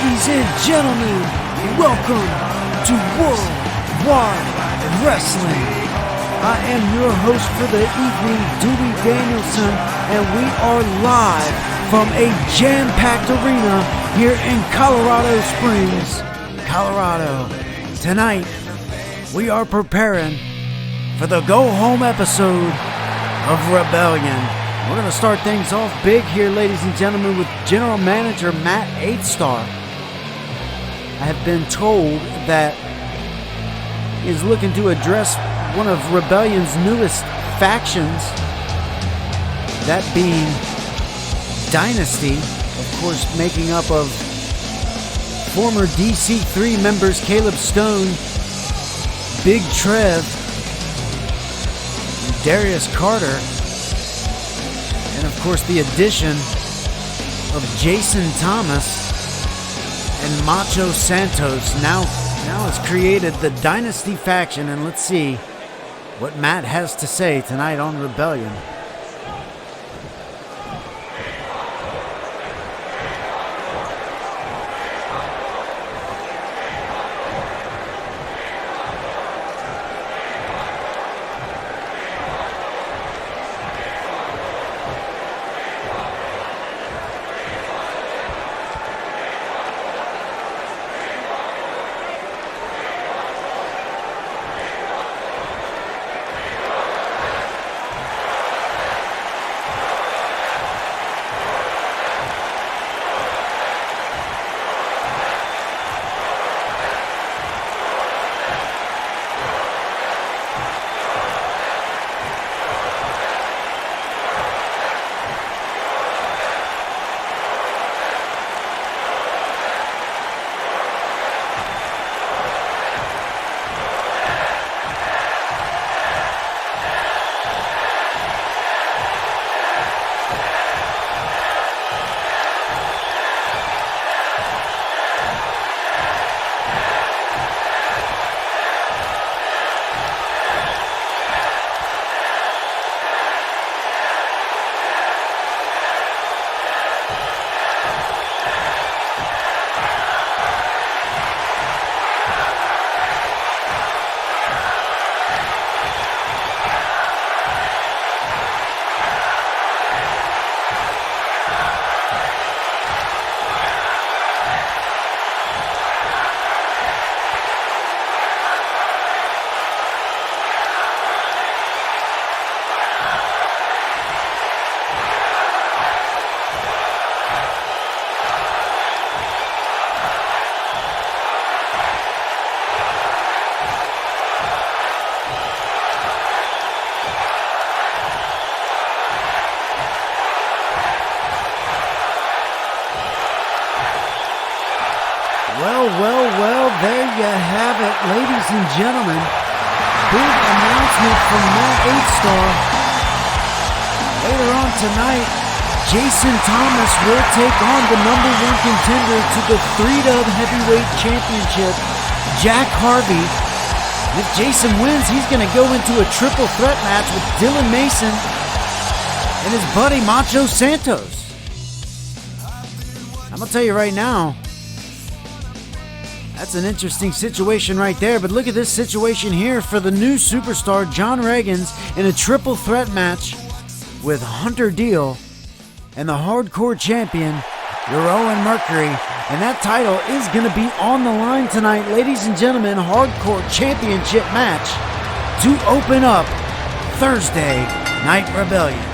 Ladies and gentlemen, welcome to Worldwide Wrestling. I am your host for the evening, Dewey Danielson, and we are live from a jam-packed arena here in Colorado Springs, Colorado. Tonight, we are preparing for the go-home episode of Rebellion. We're going to start things off big here, ladies and gentlemen, with General Manager Matt Eigthstarr. I have been told that he is looking to address one of Rebellion's newest factions, that being Dynasty, of course making up of former DC3 members Caleb Stone, Big Trev, Darius Carter, and of course the addition of Jason Thomas and Macho Santos now has created the Dynasty faction, and let's see what Matt has to say tonight on Rebellion. Well, there you have it, ladies and gentlemen. Big announcement from Matt Eigthstarr. Later on tonight, Jason Thomas will take on the #1 contender to the Freedom Heavyweight Championship, Jack Harvey. And if Jason wins, he's going to go into a triple threat match with Dylan Mason and his buddy Macho Santos. I'm going to tell you right now, that's an interesting situation right there, but look at this situation here for the new superstar, John Reggins, in a triple threat match with Hunter Deel and the hardcore champion, Jeroen Mercury. And that title is going to be on the line tonight, ladies and gentlemen, hardcore championship match to open up Thursday Night Rebellion.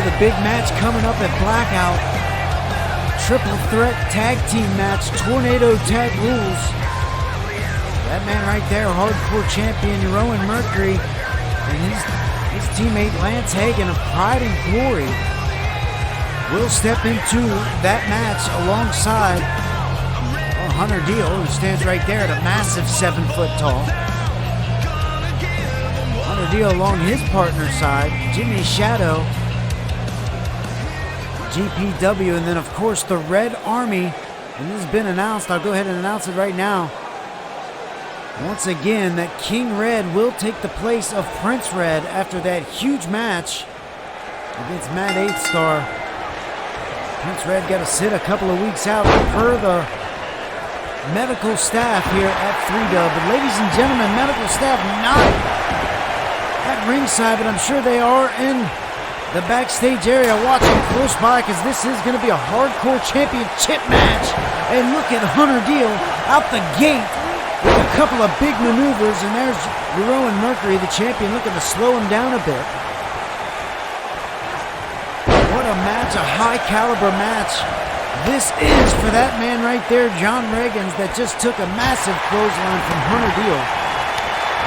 the big match coming up at Blackout. Triple threat tag team match, Tornado Tag Rules. That man right there, hardcore champion Jeroen Mercury, and his teammate Lance Hagen of Pride and Glory will step into that match alongside Hunter Deel, who stands right there at a massive 7 foot tall. Hunter Deel along his partner's side, Jimmy Shadow, GPW, and then of course the Red Army. And this has been announced. I'll go ahead and announce it right now. Once again, that King Red will take the place of Prince Red after that huge match against Matt Eightstarr. Prince Red got to sit a couple of weeks out per the medical staff here at 3Dub. But ladies and gentlemen, medical staff not at ringside, but I'm sure they are in the backstage area watching close by, because this is going to be a hardcore championship match. And look at Hunter Deel out the gate with a couple of big maneuvers, and there's Jeroen Mercury, the champion, looking to slow him down a bit. What a match, a high caliber match this is for that man right there, John Reggins, that just took a massive clothesline from Hunter Deel.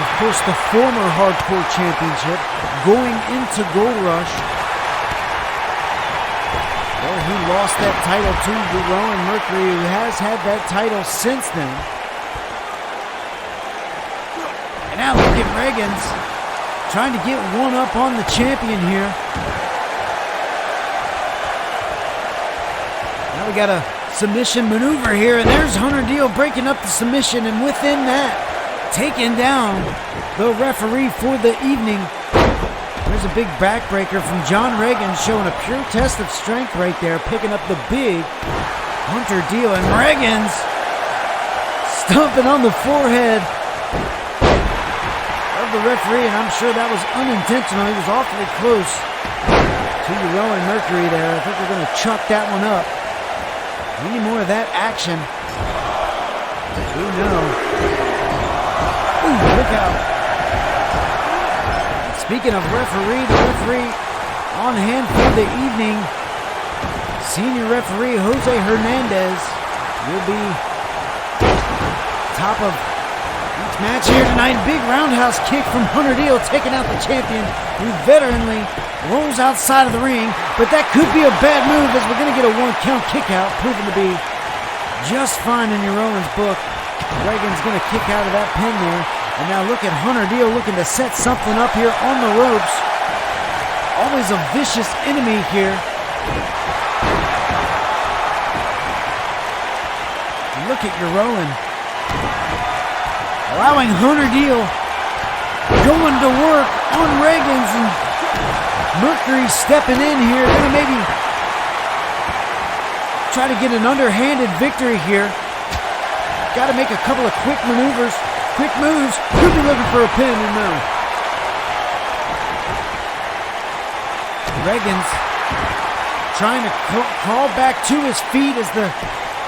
Of course, the former hardcore championship going into Gold Rush. Well, he lost that title to Jeroen Mercury, who has had that title since then. And now look at Reggins trying to get one up on the champion here. Now we got a submission maneuver here, and there's Hunter Deel breaking up the submission, and within that, taking down the referee for the evening. There's a big backbreaker from John Reggins, showing a pure test of strength right there, picking up the big Hunter Deel, and Reggins stomping on the forehead of the referee, and I'm sure that was unintentional. He was awfully close to Jeroen Mercury there. I think we're going to chuck that one up. Any more of that action? We know. Ooh, look out. Speaking of referee, the referee on hand for the evening, senior referee Jose Hernandez, will be top of each match here tonight. Big roundhouse kick from Hunter Deel, taking out the champion, who veteranly rolls outside of the ring, but that could be a bad move, as we're going to get a 1 count kick out, proven to be just fine in Jeroen's book. Reggins going to kick out of that pin there. And now look at Hunter Deel looking to set something up here on the ropes. Always a vicious enemy here. And look at Jeroen allowing Hunter Deel going to work on Reggins, and Mercury stepping in here, gonna maybe try to get an underhanded victory here. Got to make a couple of quick maneuvers, quick moves. Could be looking for a pin, and no. Reggins trying to crawl back to his feet as the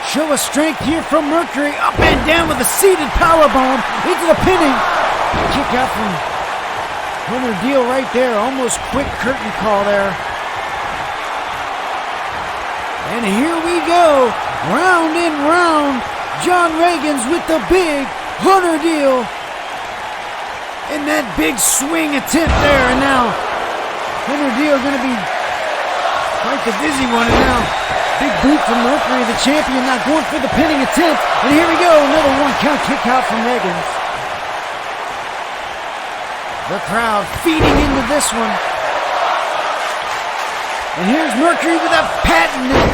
show of strength here from Mercury. Up and down with a seated powerbomb into the pinning. Kick out from Hunter Deel right there. Almost quick curtain call there. And here we go. Round and round. John Reggins with the big Hunter Deel. And that big swing attempt there. And now Hunter Deel going to be quite the dizzy one. And now big boot from Mercury, the champion, now going for the pinning attempt. And here we go. Another 1 count kick out from Reggins. The crowd feeding into this one. And here's Mercury with a patented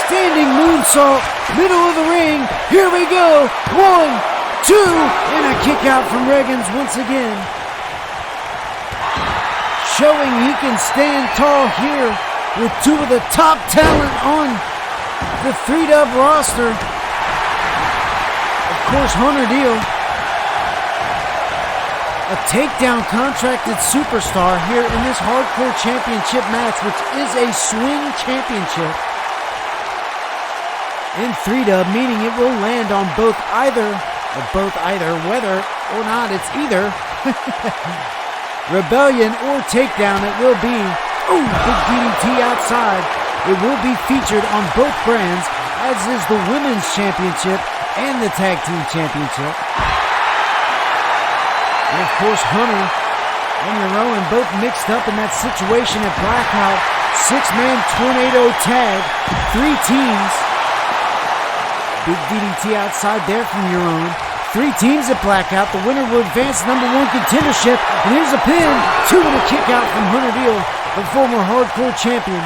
standing moonsault, middle of the ring. Here we go. 1, 2, and a kick out from Reggins once again. Showing he can stand tall here with 2 of the top talent on the 3Dub roster. Of course, Hunter Deel, a takedown contracted superstar here in this hardcore championship match, which is a swing championship in 3Dub, meaning it will land on either, whether or not it's either Rebellion or Takedown. It will be Ooh, big DDT outside. It will be featured on both brands, as is the Women's Championship and the Tag Team Championship. And of course, Hunter and Jeroen both mixed up in that situation at Blackout. 6-man tornado tag, 3 teams. Big DDT outside there from Jeroen. 3 teams at Blackout. The winner will advance #1 contendership. And here's a pin. 2 and a kick out from Hunter Deel, the former hardcore champion.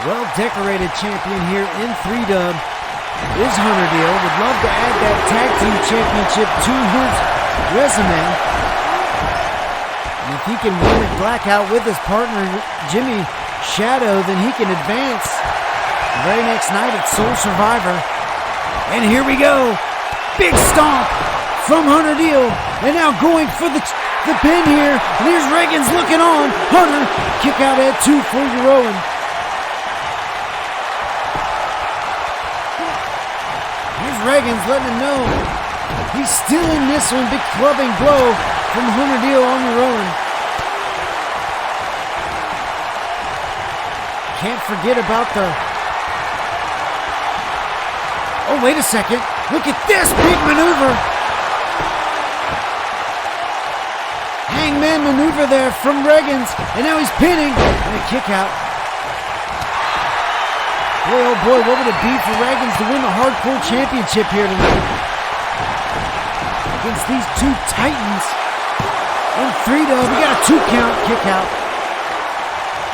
Well-decorated champion here in 3-dub is Hunter Deel. Would love to add that tag team championship to his resume. And if he can win at Blackout with his partner Jimmy Shadow, then he can advance the very next night at Soul Survivor. And here we go. Big stomp from Hunter Deel. And now going for the pin here. And here's Reggins looking on. Hunter, kick out at 2 for Jeroen. Here's Reggins letting him know he's still in this one. Big clubbing blow from Hunter Deel on Jeroen. Can't forget about the... Oh, wait a second. Look at this big maneuver. Hangman maneuver there from Reggins. And now he's pinning. And a kick out. Boy, oh boy, what would it be for Reggins to win the Hardcore Championship here tonight? Against these 2 titans. And 3-dub. We got a 2 count kick out.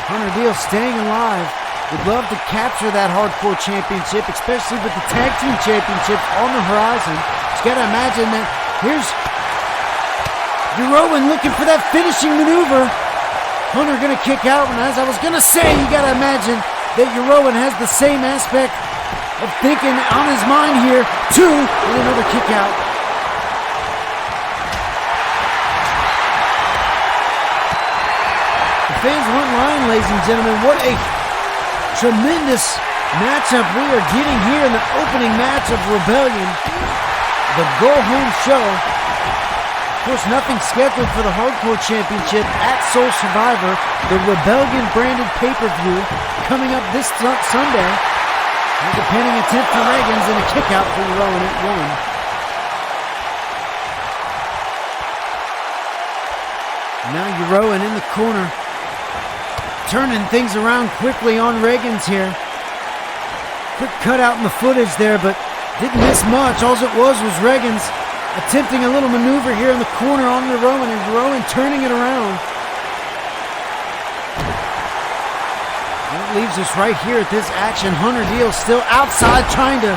Hunter Deel staying alive. Would love to capture that Hardcore Championship, especially with the Tag Team Championships on the horizon. Just gotta imagine that here's Jeroen looking for that finishing maneuver. Hunter gonna kick out, and as I was gonna say, you gotta imagine that Jeroen has the same aspect of thinking on his mind here. 2, and another kick out. The fans weren't lying, ladies and gentlemen. What a tremendous matchup we are getting here in the opening match of Rebellion, the go-home show. Of course, nothing scheduled for the Hardcore Championship at Soul Survivor, the Rebellion-branded pay-per-view coming up this Sunday. With a pinning attempt for Reggins and a kick-out for Jeroen at 1. Now Jeroen in the corner, turning things around quickly on Reggins here. Quick cutout in the footage there, but didn't miss much. All it was Reggins attempting a little maneuver here in the corner on Jeroen, and Jeroen turning it around. That leaves us right here at this action. Hunter Deel still outside trying to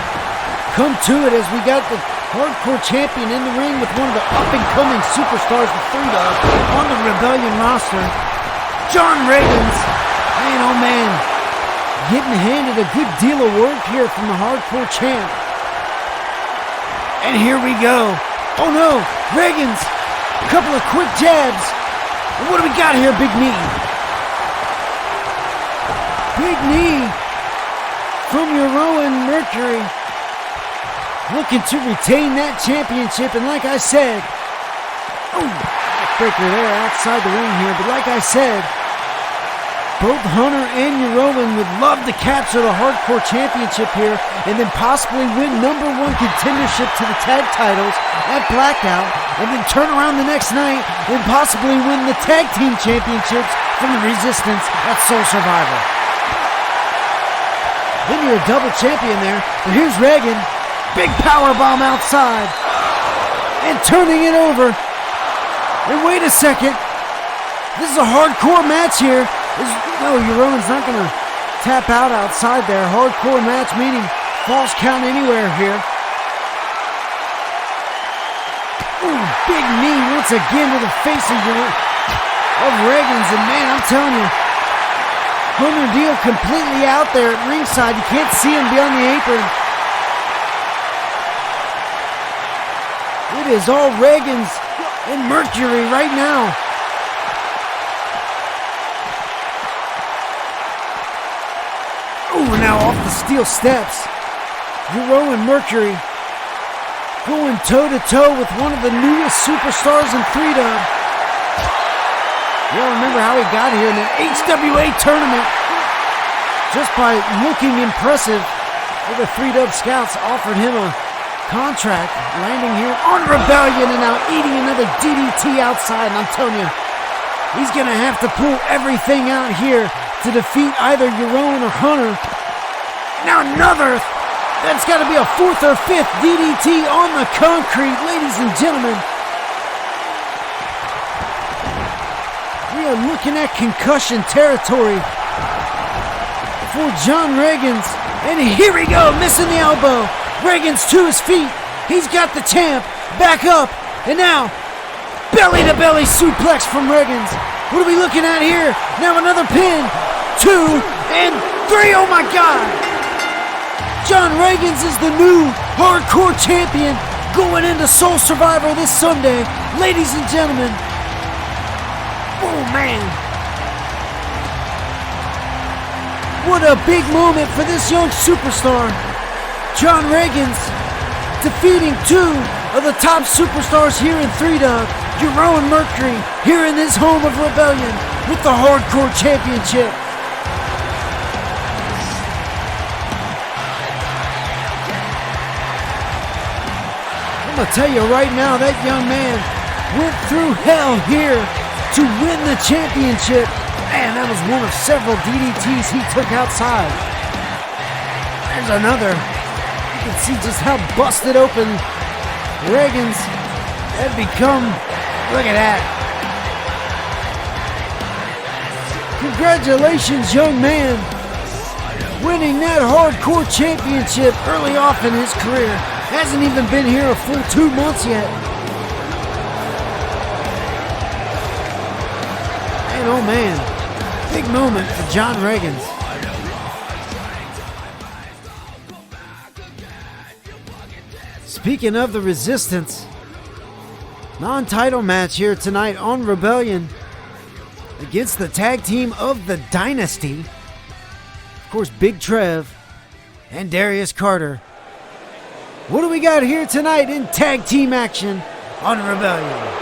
come to it as we got the Hardcore Champion in the ring with one of the up-and-coming superstars of 3-dub on the Rebellion roster. John Reggins, man oh man, getting handed a good deal of work here from the Hardcore Champ. And here we go. Oh no, Reggins, a couple of quick jabs. And what do we got here, big knee? Big knee from Jeroen Mercury. Looking to retain that championship, and like I said, backbreaker there outside the ring here, but like I said, both Hunter and Jeroen would love to capture the Hardcore Championship here and then possibly win #1 contendership to the tag titles at Blackout, and then turn around the next night and possibly win the Tag Team Championships from the Resistance at Soul Survivor. Then you're a double champion there, but here's Reggins. Big power bomb outside and turning it over. And wait a second, this is a hardcore match here. No, Jeroen's not going to tap out outside there. Hardcore match meaning false count anywhere here. Ooh, big knee once again to the face of Reggins. And man, I'm telling you, Hunter Deel completely out there at ringside. You can't see him beyond the apron. It is all Reggins and Mercury right now. Ooh, now off the steel steps. Jeroen Mercury going toe-to-toe with one of the newest superstars in 3-dub. You all remember how he got here in an HWA tournament just by looking impressive. The 3-Dub Scouts offered him a contract, landing here on Rebellion and now eating another DDT outside. And I'm telling you, he's going to have to pull everything out here to defeat either Jeroen or Hunter. Now another, that's got to be a 4th or 5th DDT on the concrete, ladies and gentlemen. We are looking at concussion territory for John Reggins. And here we go, missing the elbow. Reggins to his feet. He's got the champ back up. And now, belly-to-belly suplex from Reggins. What are we looking at here? Now another pin. 2 and 3. Oh my God. John Reggins is the new hardcore champion going into Soul Survivor this Sunday. Ladies and gentlemen. Oh man. What a big moment for this young superstar. John Reggins defeating 2 of the top superstars here in 3-Dub. Jeroen Mercury here in his home of Rebellion with the Hardcore Championship. I'm going to tell you right now, that young man went through hell here to win the championship. Man, that was one of several DDTs he took outside. There's another. You can see just how busted open Reggins had become. Look at that. Congratulations, young man. Winning that hardcore championship early off in his career. Hasn't even been here a full 2 months yet. And oh man. Big moment for John Reggins. Speaking of the Resistance, non-title match here tonight on Rebellion against the tag team of the Dynasty. Of course, Big Trev and Darius Carter. What do we got here tonight in tag team action on Rebellion?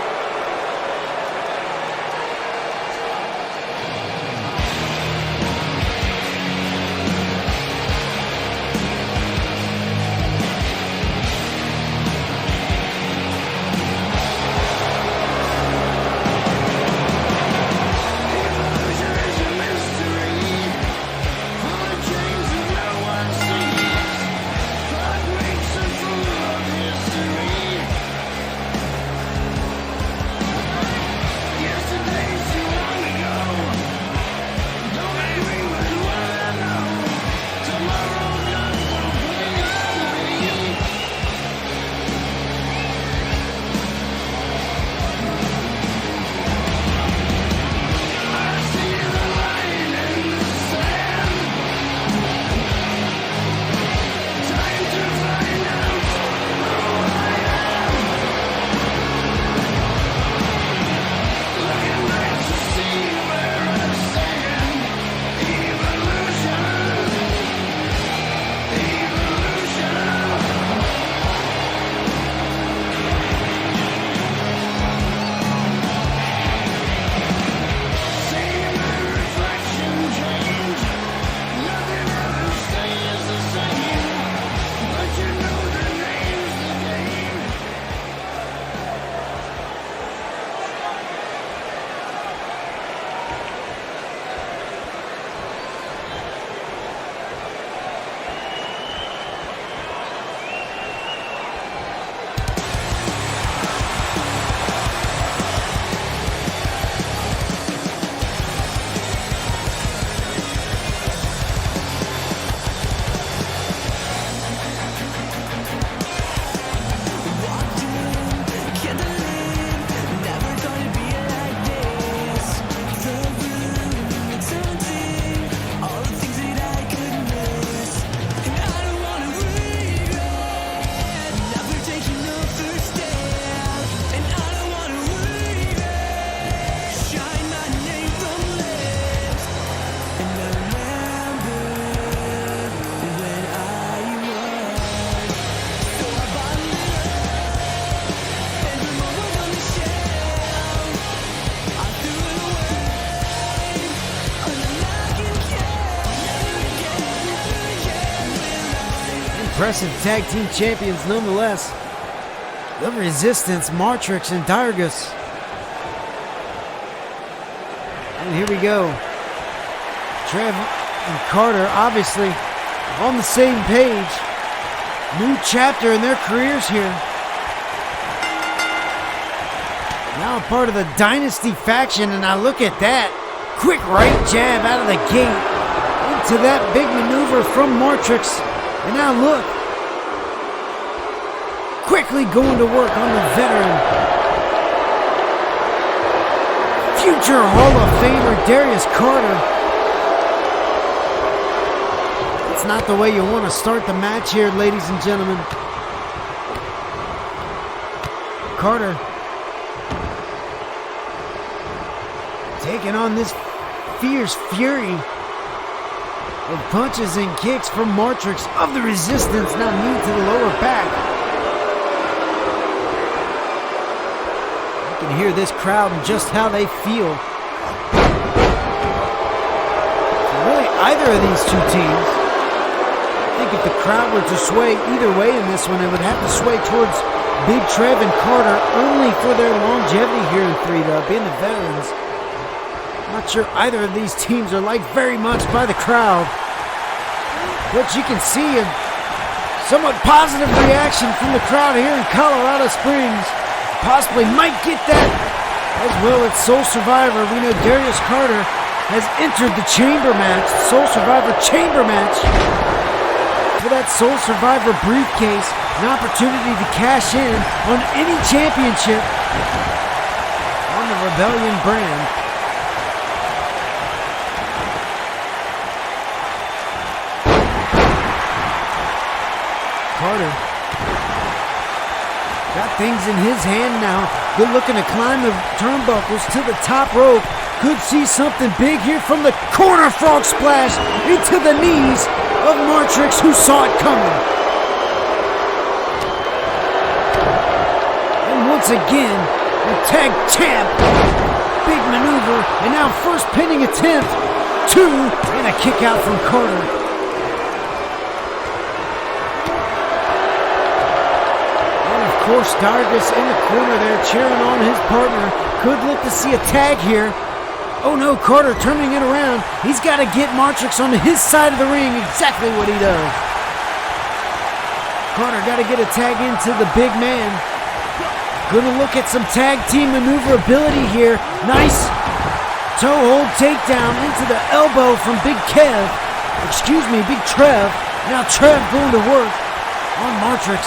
impressive tag team champions nonetheless. The Resistance, Martrix and Dargus. And here we go. Trev and Carter obviously on the same page. New chapter in their careers here. Now a part of the Dynasty faction, and now look at that. Quick right jab out of the gate into that big maneuver from Martrix. And now look. Quickly going to work on the veteran. Future Hall of Famer Darius Carter. It's not the way you want to start the match here, ladies and gentlemen. Carter taking on this fierce fury of punches and kicks from Martrix of the Resistance, now knee to the lower back. You can hear this crowd and just how they feel. Really, either of these two teams, I think if the crowd were to sway either way in this one, it would have to sway towards Big Trev and Carter only for their longevity here in 3-Dub, being the veterans. Not sure either of these teams are liked very much by the crowd. But you can see a somewhat positive reaction from the crowd here in Colorado Springs. Possibly might get that as well at Soul Survivor. We know Darius Carter has entered the chamber match, Soul Survivor chamber match, for that Soul Survivor briefcase. An opportunity to cash in on any championship on the Rebellion brand. Carter got things in his hand now. Good looking to climb the turnbuckles to the top rope. Could see something big here from the corner. Frog splash into the knees of Martrix, who saw it coming. And once again, the tag champ. Big maneuver, and now first pinning attempt. 2, and a kick out from Carter. Of course, Dargus in the corner there cheering on his partner. Could look to see a tag here. Oh no, Carter turning it around. He's got to get Martrix on his side of the ring. Exactly what he does. Carter got to get a tag into the big man. Gonna look at some tag team maneuverability here. Nice toe hold takedown into the elbow from Big Kev. Excuse me, Big Trev. Now Trev going to work on Martrix.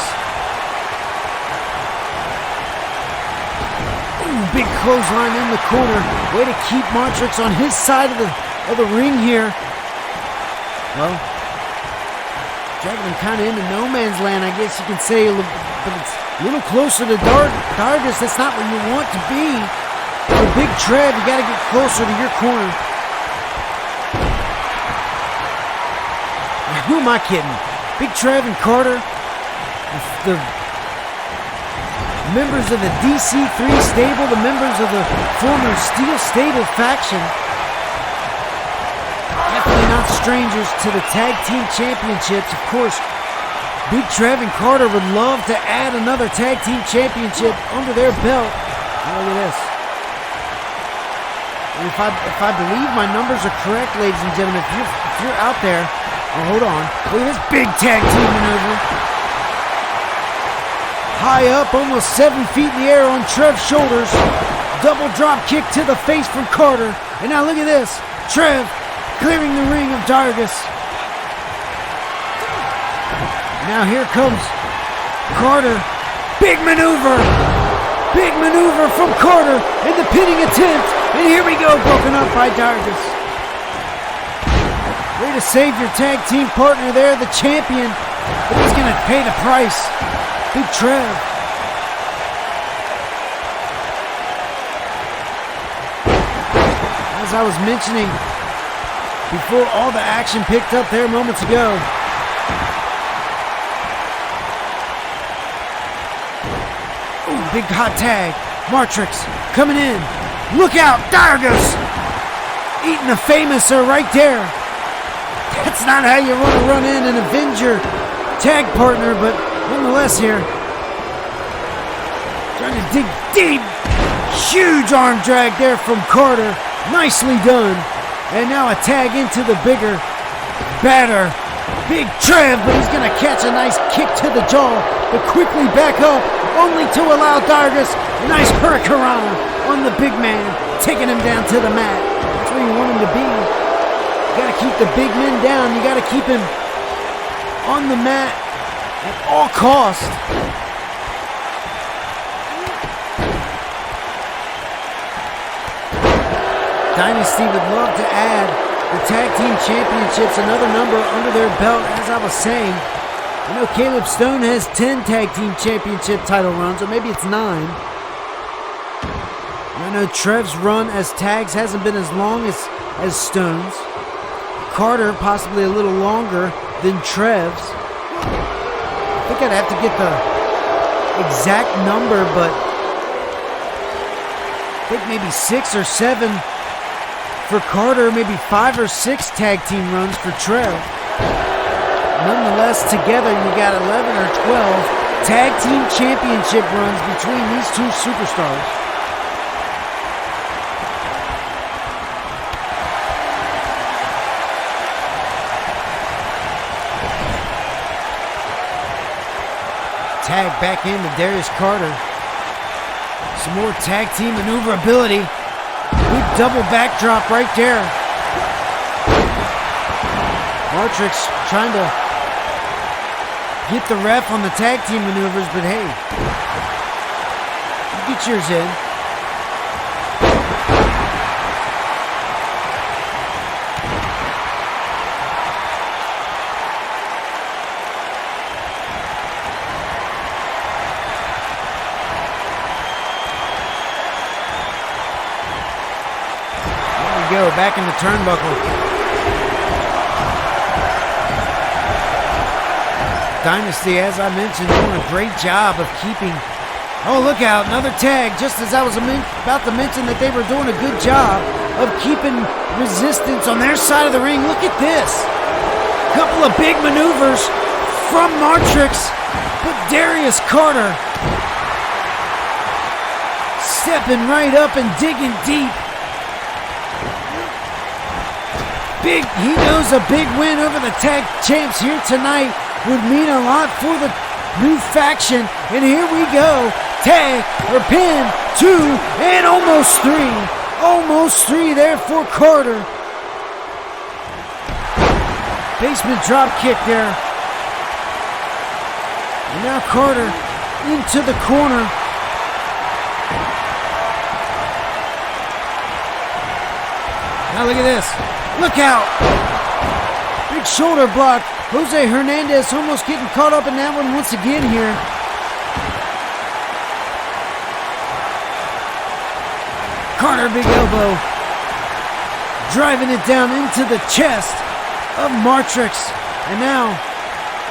Big clothesline in the corner. Way to keep Martrix on his side of the ring here. Well, traveling kind of into no man's land, I guess you can say, but it's a little closer to Dargus. That's not where you want to be. For Big Trev, you got to get closer to your corner. Who am I kidding? Big Trev and Carter, the members of the DC3 stable, the members of the former Steel Stable faction. Definitely not strangers to the Tag Team Championships. Of course, Big Trev and Carter would love to add another Tag Team Championship under their belt. Now look at this. And if I believe my numbers are correct, ladies and gentlemen, if you're out there, hold on. Look at this big Tag Team maneuver. High up, almost 7 feet in the air on Trev's shoulders. Double drop kick to the face from Carter. And now look at this. Trev clearing the ring of Dargus. Now here comes Carter. Big maneuver. Big maneuver from Carter in the pinning attempt. And here we go, broken up by Dargus. Way to save your tag team partner there, the champion. But he's going to pay the price. Big Trev. As I was mentioning before all the action picked up there moments ago, ooh, big hot tag. Martrix coming in. Look out, Dargus! Eating a famouser right there. That's not how you want to run in and avenge your tag partner, but nonetheless here. Trying to dig deep. Huge arm drag there from Carter. Nicely done. And now a tag into the bigger, badder, Big Trev, but he's going to catch a nice kick to the jaw, but quickly back up, only to allow Dargus a nice hurricanrana on the big man, taking him down to the mat. That's where you want him to be. You got to keep the big men down. You got to keep him on the mat at all costs. Dynasty would love to add the Tag Team Championships, another number under their belt, as I was saying. I know Caleb Stone has 10 Tag Team Championship title runs, or maybe it's 9. And I know Trev's run as tags hasn't been as long as Stone's. Carter possibly a little longer than Trev's. I think I'd have to get the exact number, but I think maybe 6 or 7 for Carter, maybe 5 or 6 tag team runs for Trev. Nonetheless, together you got 11 or 12 tag team championship runs between these two superstars. Tag back into Darius Carter. Some more tag team maneuverability. Big double backdrop right there. Martrix trying to get the ref on the tag team maneuvers, but hey, you get yours in. Go back in the turnbuckle. Dynasty, as I mentioned, doing a great job of keeping. Oh, look out, another tag. Just as I was about to mention that they were doing a good job of keeping resistance on their side of the ring. Look at this. A couple of big maneuvers from Martrix, but Darius Carter stepping right up and digging deep. He knows a big win over the tag champs here tonight would mean a lot for the new faction. And here we go. Tag or pin, 2, and almost 3. Almost 3 there for Carter. Basement drop kick there. And now Carter into the corner. Now look at this. Look out! Big shoulder block. Jose Hernandez almost getting caught up in that one once again here. Carter, big elbow. Driving it down into the chest of Martrix. And now,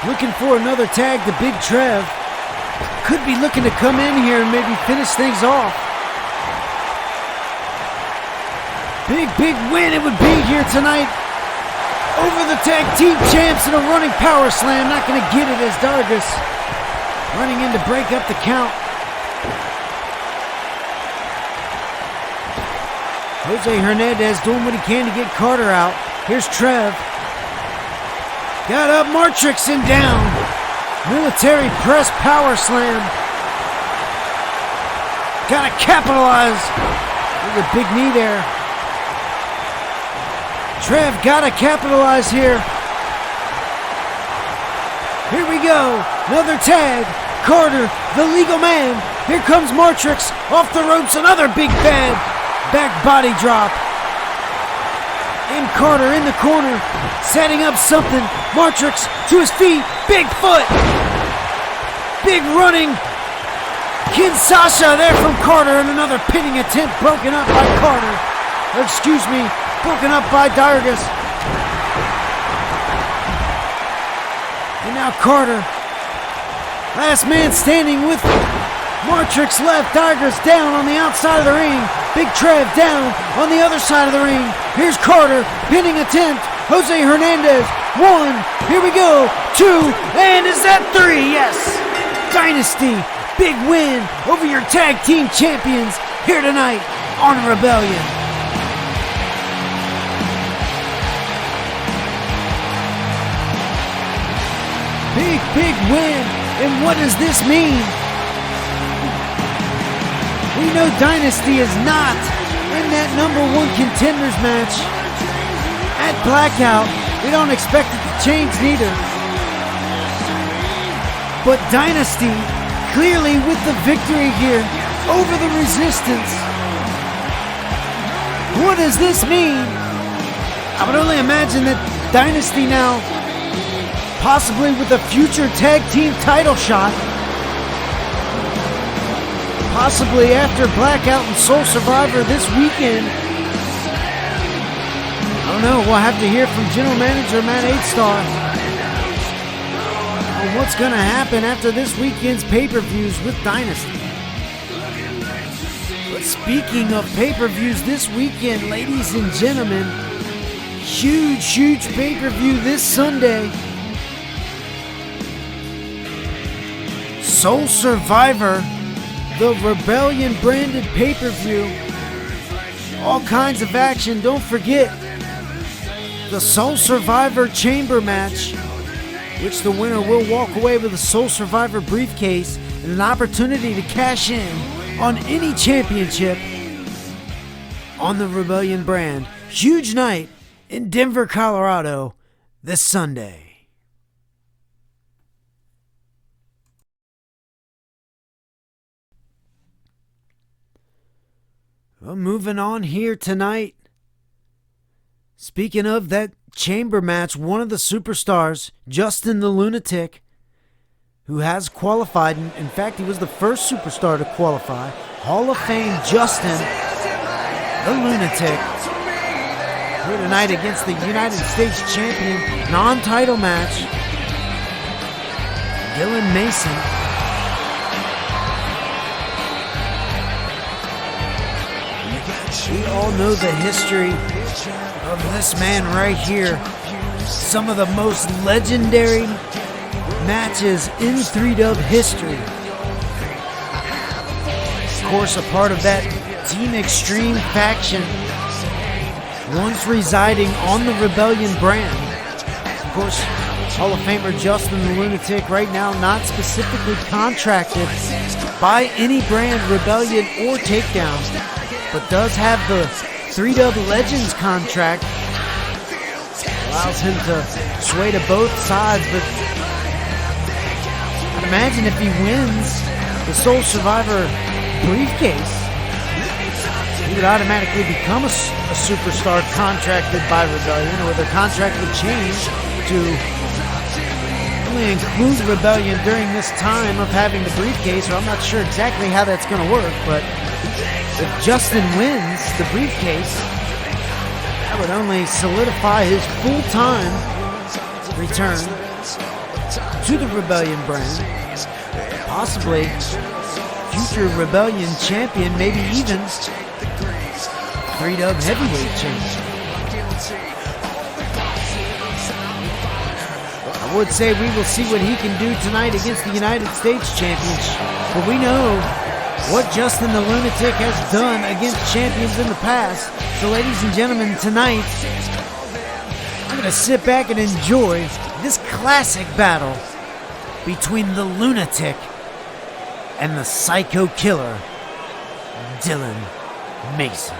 looking for another tag to Big Trev. Could be looking to come in here and maybe finish things off. Big win it would be here tonight over the tag team champs in a running power slam. Not going to get it as Dargus running in to break up the count. Jose Hernandez doing what he can to get Carter out. Here's Trev. Got up Martrix and down. Military press power slam. Got to capitalize. Look at big knee there. Trev gotta capitalize here. Here we go. Another tag. Carter, the legal man. Here comes Martrix off the ropes. Another big bad back body drop. And Carter in the corner, setting up something. Martrix to his feet. Big foot. Big running. Kinshasa there from Carter, and another pinning attempt broken up by Carter. Excuse me. Broken up by Dargus. And now Carter. Last man standing with Martrix left. Dargus down on the outside of the ring. Big Trev down on the other side of the ring. Here's Carter. Pinning attempt. Jose Hernandez. 1. Here we go. 2, and is that 3? Yes! Dynasty, big win over your tag team champions here tonight on Rebellion. Big win, and what does this mean? We know Dynasty is not in that number 1 contenders match at Blackout. We don't expect it to change neither. But Dynasty clearly with the victory here over the Resistance. What does this mean? I would only imagine that Dynasty now, possibly with a future tag team title shot, possibly after Blackout and Soul Survivor this weekend. I don't know, we'll have to hear from General Manager Matt Eigthstarr on what's going to happen after this weekend's pay-per-views with Dynasty. But speaking of pay-per-views this weekend, ladies and gentlemen, huge pay-per-view this Sunday. Soul Survivor, the Rebellion branded pay-per-view. All kinds of action. Don't forget the Soul Survivor Chamber match, which the winner will walk away with a Soul Survivor briefcase and an opportunity to cash in on any championship on the Rebellion brand. Huge night in Denver, Colorado this Sunday. Well, moving on here tonight. Speaking of that chamber match, one of the superstars, Justin the Lunatic, who has qualified. In fact, he was the first superstar to qualify. Hall of Fame Justin the Lunatic. Here tonight against the United States champion, non-title match, Dylan Mason. We all know the history of this man right here. Some of the most legendary matches in 3-Dub history. Of course, a part of that Team Extreme faction, once residing on the Rebellion brand. Of course, Hall of Famer Justin the Lunatic right now not specifically contracted by any brand, Rebellion or Takedown, but does have the 3-Dub Legends contract. Allows him to sway to both sides, but I'd imagine if he wins the Soul Survivor briefcase, he would automatically become a superstar contracted by Rebellion, or the contract would change to only include Rebellion during this time of having the briefcase, or I'm not sure exactly how that's going to work, but if Justin wins the briefcase, that would only solidify his full-time return to the Rebellion brand. Possibly future Rebellion champion, maybe even 3-Dub heavyweight champion. I would say we will see what he can do tonight against the United States champions, but we know what Justin the Lunatic has done against champions in the past. So ladies and gentlemen, tonight, I'm going to sit back and enjoy this classic battle between the Lunatic and the Psycho Killer, Dylan Mason.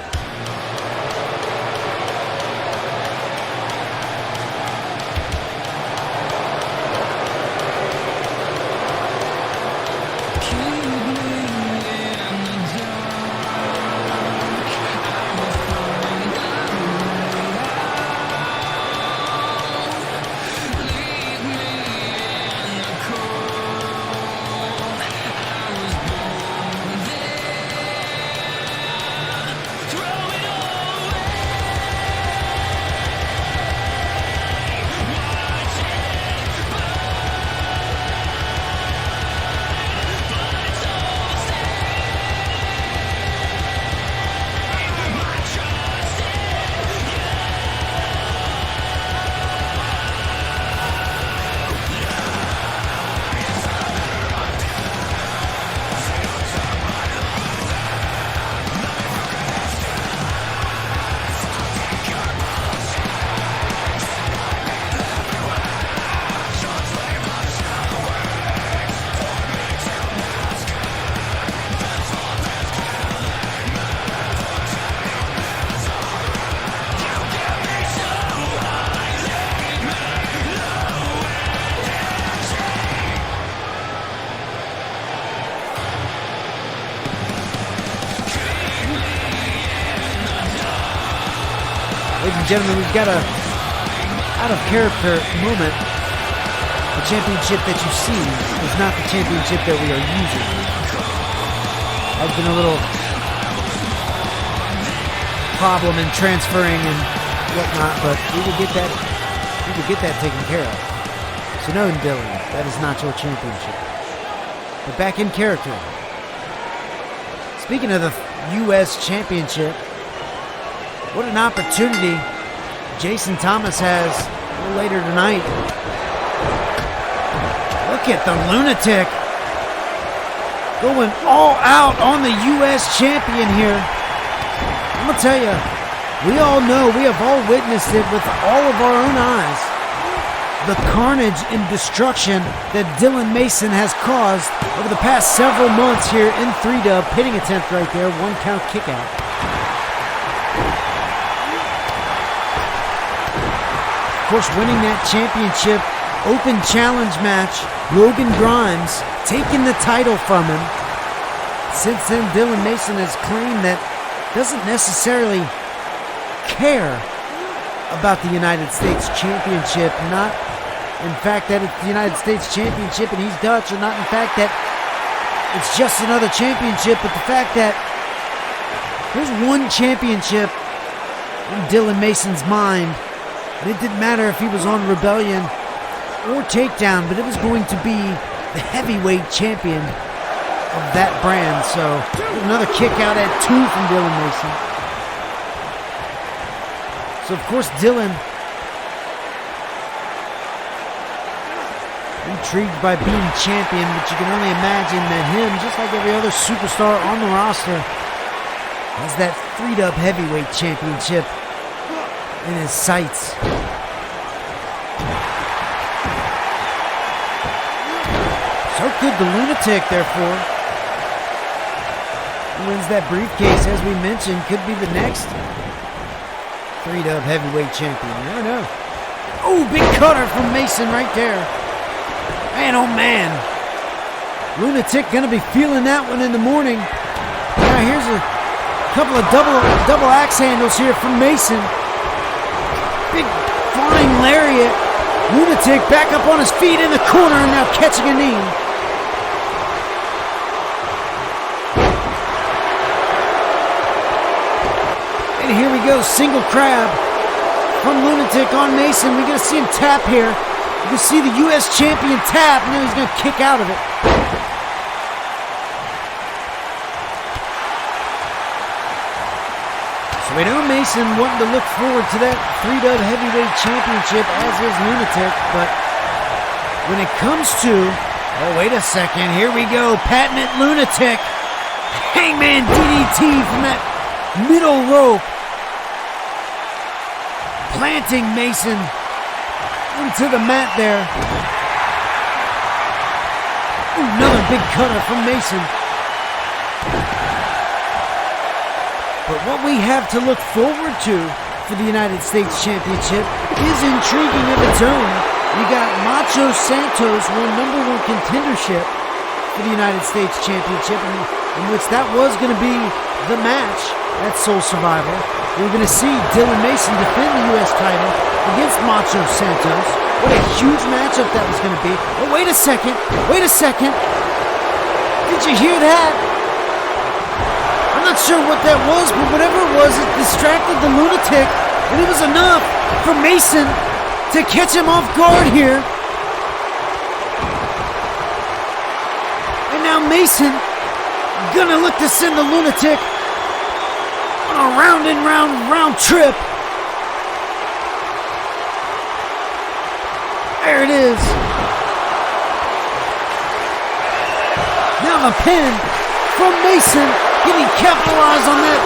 Throw it all. Ladies and gentlemen, we've got a out-of-character moment. The championship that you see is not the championship that we are using. I've been a little problem in transferring and whatnot, but we will get that taken care of. So no, Dylan, that is not your championship. But back in character. Speaking of the U.S. Championship, what an opportunity Jason Thomas has a little later tonight. Look at the Lunatic going all out on the U.S. champion here. I'm going to tell you, we all know, we have all witnessed it with all of our own eyes. The carnage and destruction that Dylan Mason has caused over the past several months here in 3-dub. Pitting attempt right there, 1-count kick out. Of course, winning that championship open challenge match, Logan Grimes taking the title from him. Since then, Dylan Mason has claimed that doesn't necessarily care about the United States Championship, not in fact that it's the United States Championship and he's Dutch, or not in fact that it's just another championship, but the fact that there's one championship in Dylan Mason's mind, and it didn't matter if he was on Rebellion or Takedown, but it was going to be the heavyweight champion of that brand. So another kick out at 2 from Dylan Mason. So of course Dylan, intrigued by being champion, but you can only imagine that him, just like every other superstar on the roster, has that 3-dub heavyweight championship in his sights. So could the Lunatic, therefore, who wins that briefcase, as we mentioned, could be the next 3-dub heavyweight champion. You never know. Oh, big cutter from Mason right there. Man, oh man. Lunatic going to be feeling that one in the morning. Now here's a couple of double axe handles here from Mason. Big flying lariat. Lunatic back up on his feet in the corner and now catching a knee. And here we go, single crab from Lunatic on Mason. We're going to see him tap here. You can see the U.S. champion tap, and then he's going to kick out of it. So we know Mason wanting to look forward to that 3-dub heavyweight championship, as is Lunatic, but when it comes to, oh, wait a second, here we go, patented Lunatic. Hangman DDT from that middle rope. Planting Mason into the mat there. Ooh, another big cutter from Mason. But what we have to look forward to for the United States Championship is intriguing of its own. You got Macho Santos won #1 contendership for the United States Championship, in which that was going to be the match at Soul Survivor. We're going to see Dylan Mason defend the U.S. title against Macho Santos. What a huge matchup that was going to be. Oh, wait a second. Wait a second. Did you hear that? I'm not sure what that was, but whatever it was, it distracted the Lunatic, and it was enough for Mason to catch him off guard here. And now Mason gonna look to send the Lunatic on a round and round trip. There it is. Now the pin from Mason, getting capitalized on that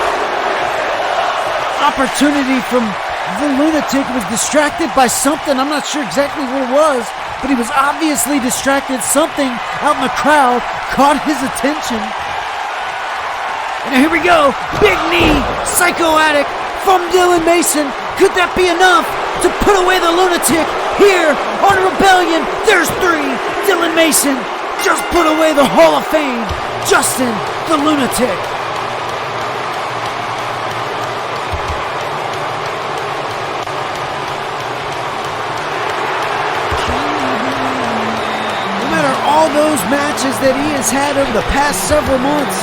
opportunity from the Lunatic. Was distracted by something. I'm not sure exactly what it was, but he was obviously distracted. Something out in the crowd caught his attention. And here we go. Big knee, Psycho Addict from Dylan Mason. Could that be enough to put away the Lunatic here on Rebellion? There's 3. Dylan Mason just put away the Hall of Fame, Justin the Lunatic. those matches that he has had over the past several months.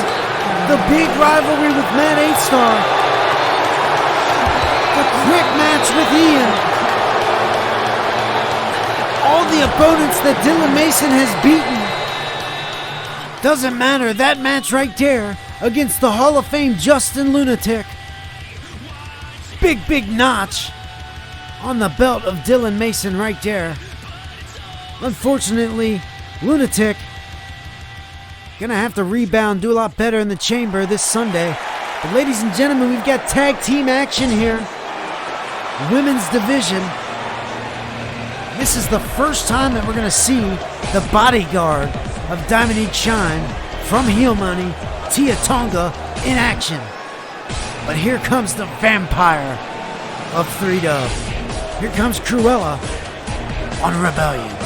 The big rivalry with Matt Eigthstarr. The quick match with Ian. All the opponents that Dylan Mason has beaten. Doesn't matter, that match right there against the Hall of Fame Justin Lunatic. Big notch on the belt of Dylan Mason right there. Unfortunately, Lunatic gonna have to rebound, do a lot better in the chamber this Sunday. But ladies and gentlemen, we've got tag team action here. Women's division. This is the first time that we're gonna see the bodyguard of Diamonique Shine from Heel Money, Tia Tonga, in action. But here comes the vampire of 3-Dub. Here comes Crualla on Rebellion.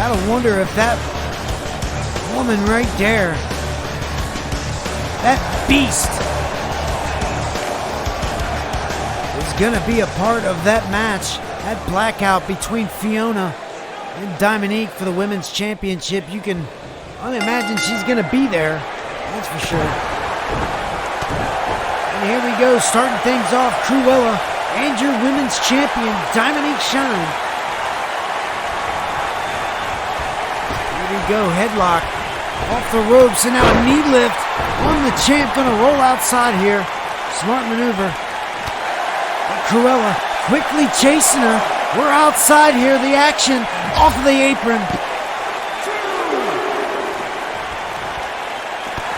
Gotta wonder if that woman right there, that beast, is gonna be a part of that match, that blackout between Fiona and Diamonique for the Women's Championship. You can only imagine she's gonna be there, that's for sure. And here we go, starting things off, Crualla and your Women's Champion, Diamonique Shine. Here we go, headlock off the ropes, and now a knee lift on the champ, gonna roll outside here. Smart maneuver. But Crualla quickly chasing her. We're outside here, the action off of the apron.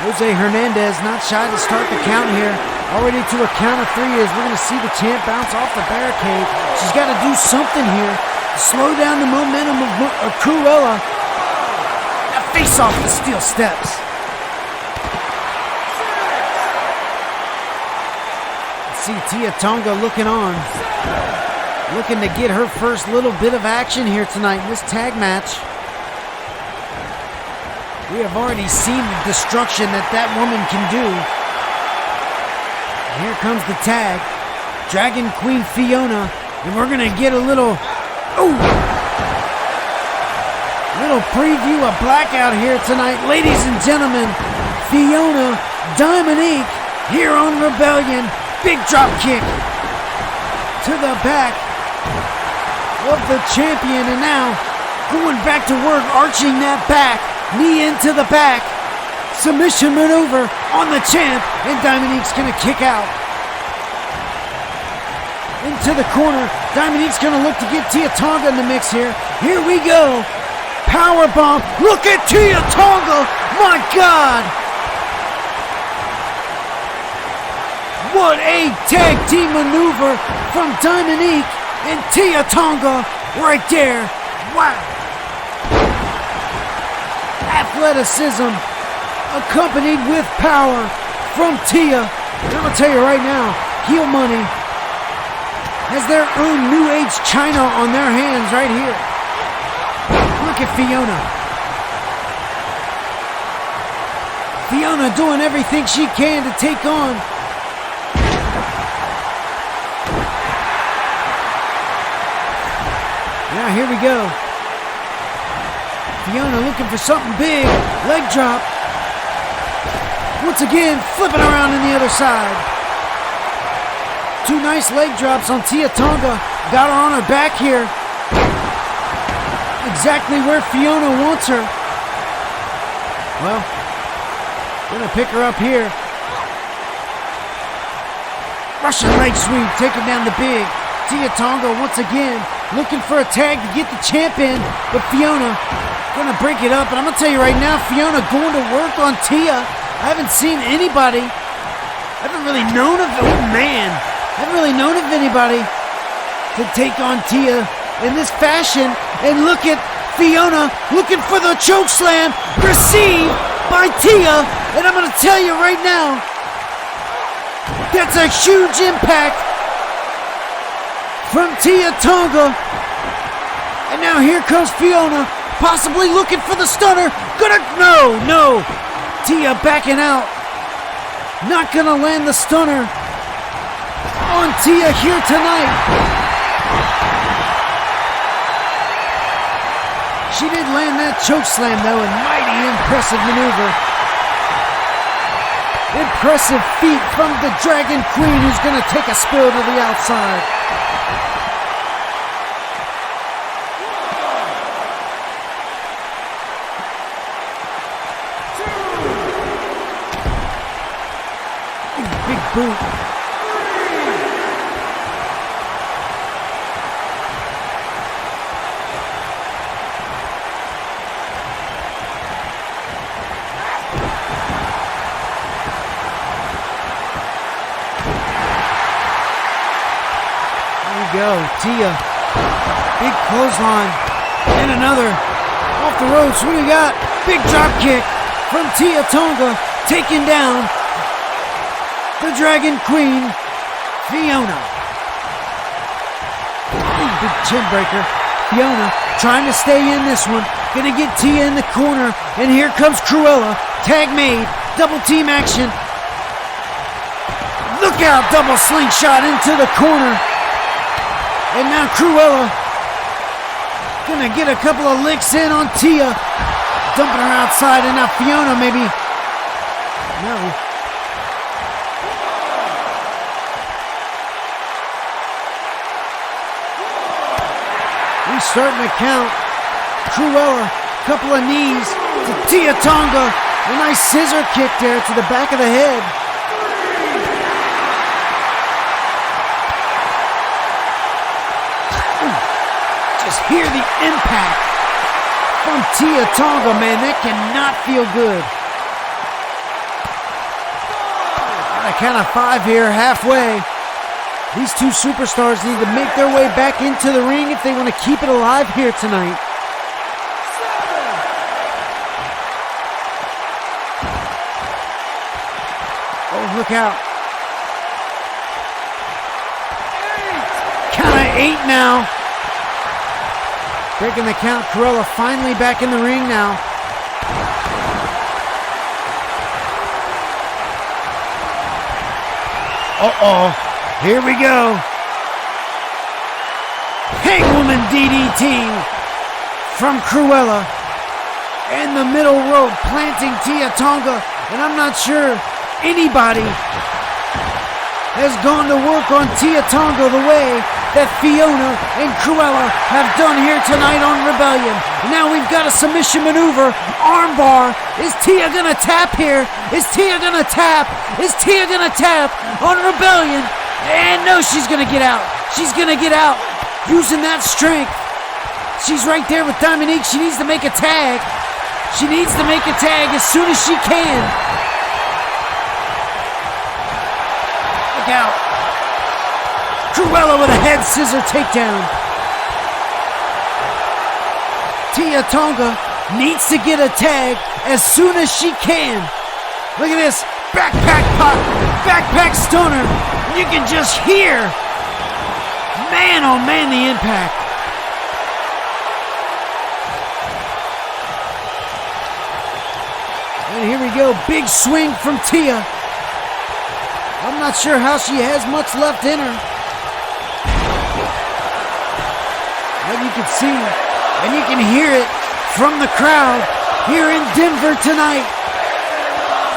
Jose Hernandez not shy to start the count here. Already to a count of 3 as we're gonna see the champ bounce off the barricade. She's gotta do something here to slow down the momentum of Crualla. Face off the steel steps. Let's see Tia Tonga looking on. Looking to get her first little bit of action here tonight in this tag match. We have already seen the destruction that woman can do. Here comes the tag. Dragon Queen Fiona. And we're going to get a little preview of Blackout here tonight. Ladies and gentlemen, Fiona, Diamonique here on Rebellion. Big drop kick to the back of the champion. And now going back to work, arching that back. Knee into the back. Submission maneuver on the champ. And Diamonique's going to kick out. Into the corner. Diamonique's going to look to get Tia Tonga in the mix here. Here we go. Powerbomb. Look at Tia Tonga. My God. What a tag team maneuver from Diamonique and Tia Tonga right there. Wow. Athleticism accompanied with power from Tia. I'm going to tell you right now, Heel Money has their own New Age China on their hands right here. Look at Fiona. Fiona doing everything she can to take on now here we go. Fiona looking for something big. Leg drop. Once again, flipping around on the other side. 2 nice leg drops on Tia Tonga. Got her on her back here. Exactly where Fiona wants her. Well, gonna pick her up here. Russian leg sweep, taking down the big. Tia Tonga once again looking for a tag to get the champ in, but Fiona gonna break it up. And I'm gonna tell you right now, Fiona going to work on Tia. I haven't seen anybody. I haven't really known of anybody to take on Tia in this fashion. And look at Fiona looking for the choke slam, received by Tia. And I'm gonna tell you right now, that's a huge impact from Tia Tonga. And now here comes Fiona, possibly looking for the stunner. No. Tia backing out. Not gonna land the stunner on Tia here tonight. She did land that choke slam though, and mighty impressive maneuver. Impressive feat from the Dragon Queen, who's gonna take a spill to the outside. Big boot. Go, Tia. Big clothesline. And another. Off the ropes. What do we got? Big drop kick from Tia Tonga. Taking down the Dragon Queen, Fiona. Big chin breaker. Fiona trying to stay in this one. Gonna get Tia in the corner, and here comes Crualla. Tag made, double team action. Look out, double slingshot into the corner. And now Crualla gonna get a couple of licks in on Tia. Dumping her outside, and now Fiona maybe. No. Restarting the count. Crualla, couple of knees to Tia Tonga. A nice scissor kick there to the back of the head. Just hear the impact from Tia Tonga, man. That cannot feel good. On a count of 5 here, halfway. These two superstars need to make their way back into the ring if they want to keep it alive here tonight. Oh, look out. Count of 8 now. Breaking the count, Crualla finally back in the ring now. Uh-oh, here we go. Hangwoman DDT from Crualla. In the middle rope, planting Tia Tonga. And I'm not sure anybody has gone to work on Tia Tonga the way that Fiona and Crualla have done here tonight on Rebellion. Now we've got a submission maneuver. Armbar. Is Tia gonna tap here? Is Tia gonna tap? Is Tia gonna tap on Rebellion? And no, she's gonna get out. She's gonna get out using that strength. She's right there with Diamonique. She needs to make a tag. She needs to make a tag as soon as she can. Look out. Crualla with a head scissor takedown. Tia Tonga needs to get a tag as soon as she can. Look at this. Backpack pop. Backpack stunner. You can just hear. Man, oh man, the impact. And here we go. Big swing from Tia. I'm not sure how she has much left in her. And you can see, and you can hear it from the crowd here in Denver tonight.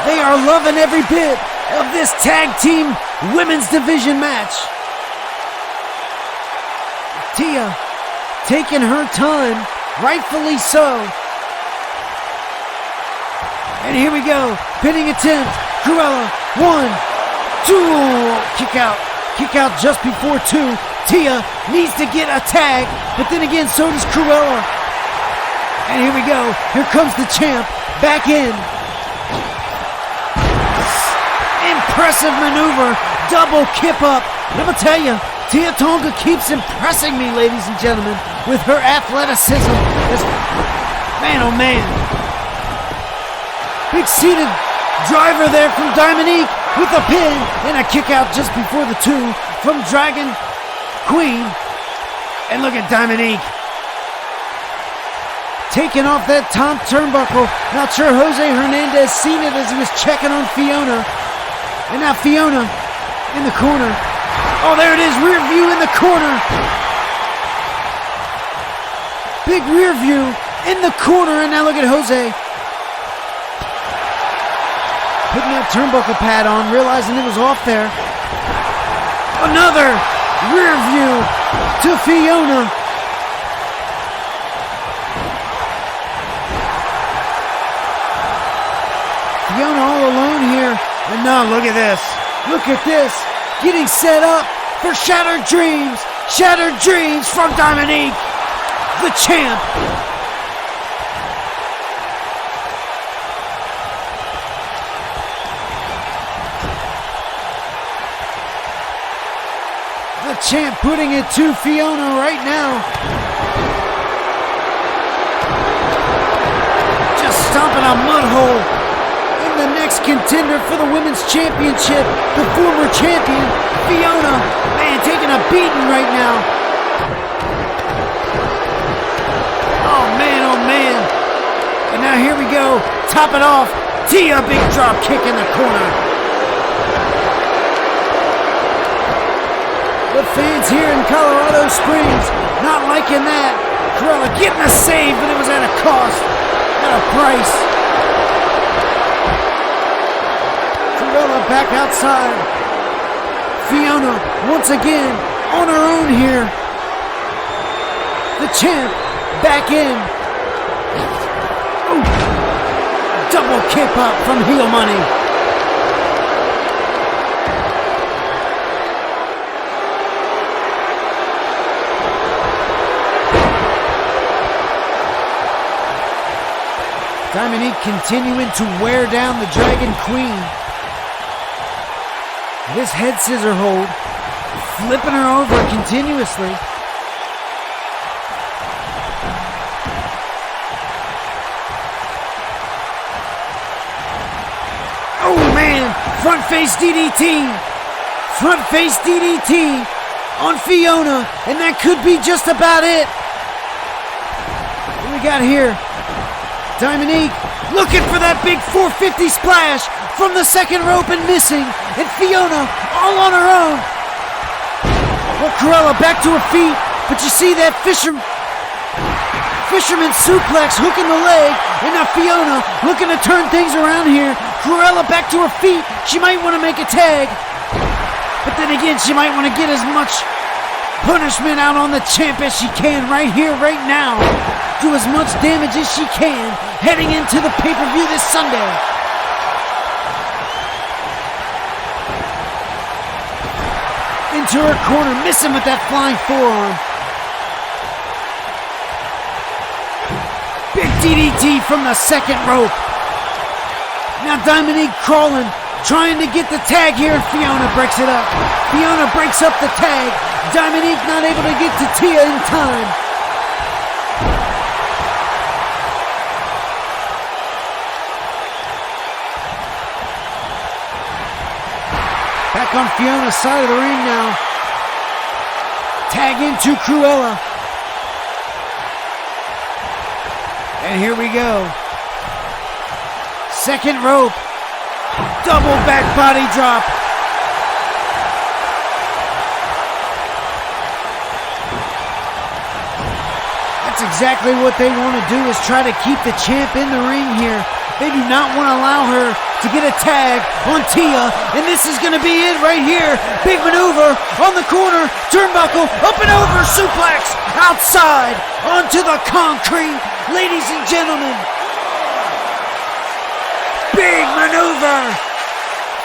They are loving every bit of this tag team women's division match. Tia taking her time, rightfully so. And here we go, pinning attempt. Crualla, 1, 2, kick out. Kick out just before 2. Tia needs to get a tag, but then again, so does Crualla. And here we go. Here comes the champ back in. Impressive maneuver. Double kip up. I'm going to tell you, Tia Tonga keeps impressing me, ladies and gentlemen, with her athleticism. Man, oh man. Big seated driver there from Diamonique with a pin and a kick out just before the 2 from Dragon Queen. And look at Diamonique taking off that top turnbuckle. Not sure Jose Hernandez seen it as he was checking on Fiona. And now Fiona in the corner. Oh, there it is, rear view in the corner. Big rear view in the corner, and now look at Jose. Putting that turnbuckle pad on, realizing it was off there. Another rear view to Fiona. Fiona all alone here. And now look at this. Look at this. Getting set up for Shattered Dreams. Shattered Dreams from Diamonique, the champ. The champ putting it to Fiona right now. Just stomping a mud hole in the next contender for the women's championship, the former champion, Fiona. Man, taking a beating right now. Oh man, And now here we go. Top it off. Tia, big drop kick in the corner. The fans here in Colorado Springs not liking that. Crualla getting a save, but it was at a cost, at a price. Crualla back outside. Fiona once again on her own here. The champ back in. Ooh. Double kick up from heel money. Diamonique continuing to wear down the Dragon Queen. This head scissor hold, flipping her over continuously. Oh man, front face DDT. Front face DDT on Fiona, and that could be just about it. What we got here? Diamonique looking for that big 450 splash from the second rope and missing. And Fiona all on her own. Well, Crualla back to her feet, but you see that fisherman suplex hooking the leg. And now Fiona looking to turn things around here. Crualla back to her feet. She might want to make a tag. But then again, she might want to get as much punishment out on the champ as she can right here, right now. Do as much damage as she can heading into the pay-per-view this Sunday. Into her corner, missing with that flying forearm. Big DDT from the second rope. Now Diamonique crawling, trying to get the tag here, and Fiona breaks it up. Fiona breaks up the tag. Diamonique not able to get to Tia in time. Back on Fiona's side of the ring now. Tag into Crualla. And here we go. Second rope. Double back body drop. That's exactly what they want to do, is try to keep the champ in the ring here. They do not want to allow her to get a tag on Tia, and this is going to be it right here. Big maneuver on the corner, turnbuckle, up and over, suplex, outside, onto the concrete. Ladies and gentlemen, big maneuver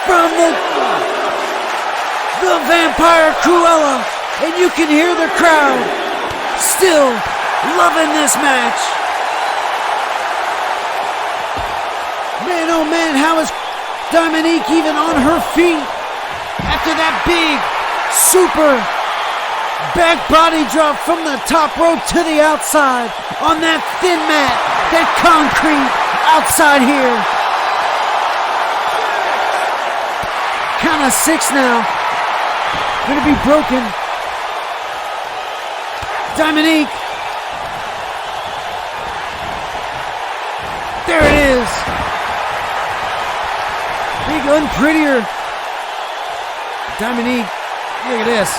from the Vampire Crualla, and you can hear the crowd still loving this match. Man, oh man, how is Diamonique even on her feet after that big, super back body drop from the top rope to the outside on that thin mat, that concrete outside here. Count of 6 now. Gonna be broken. Diamonique. There it is. Big unprettier. Diamonique, look at this.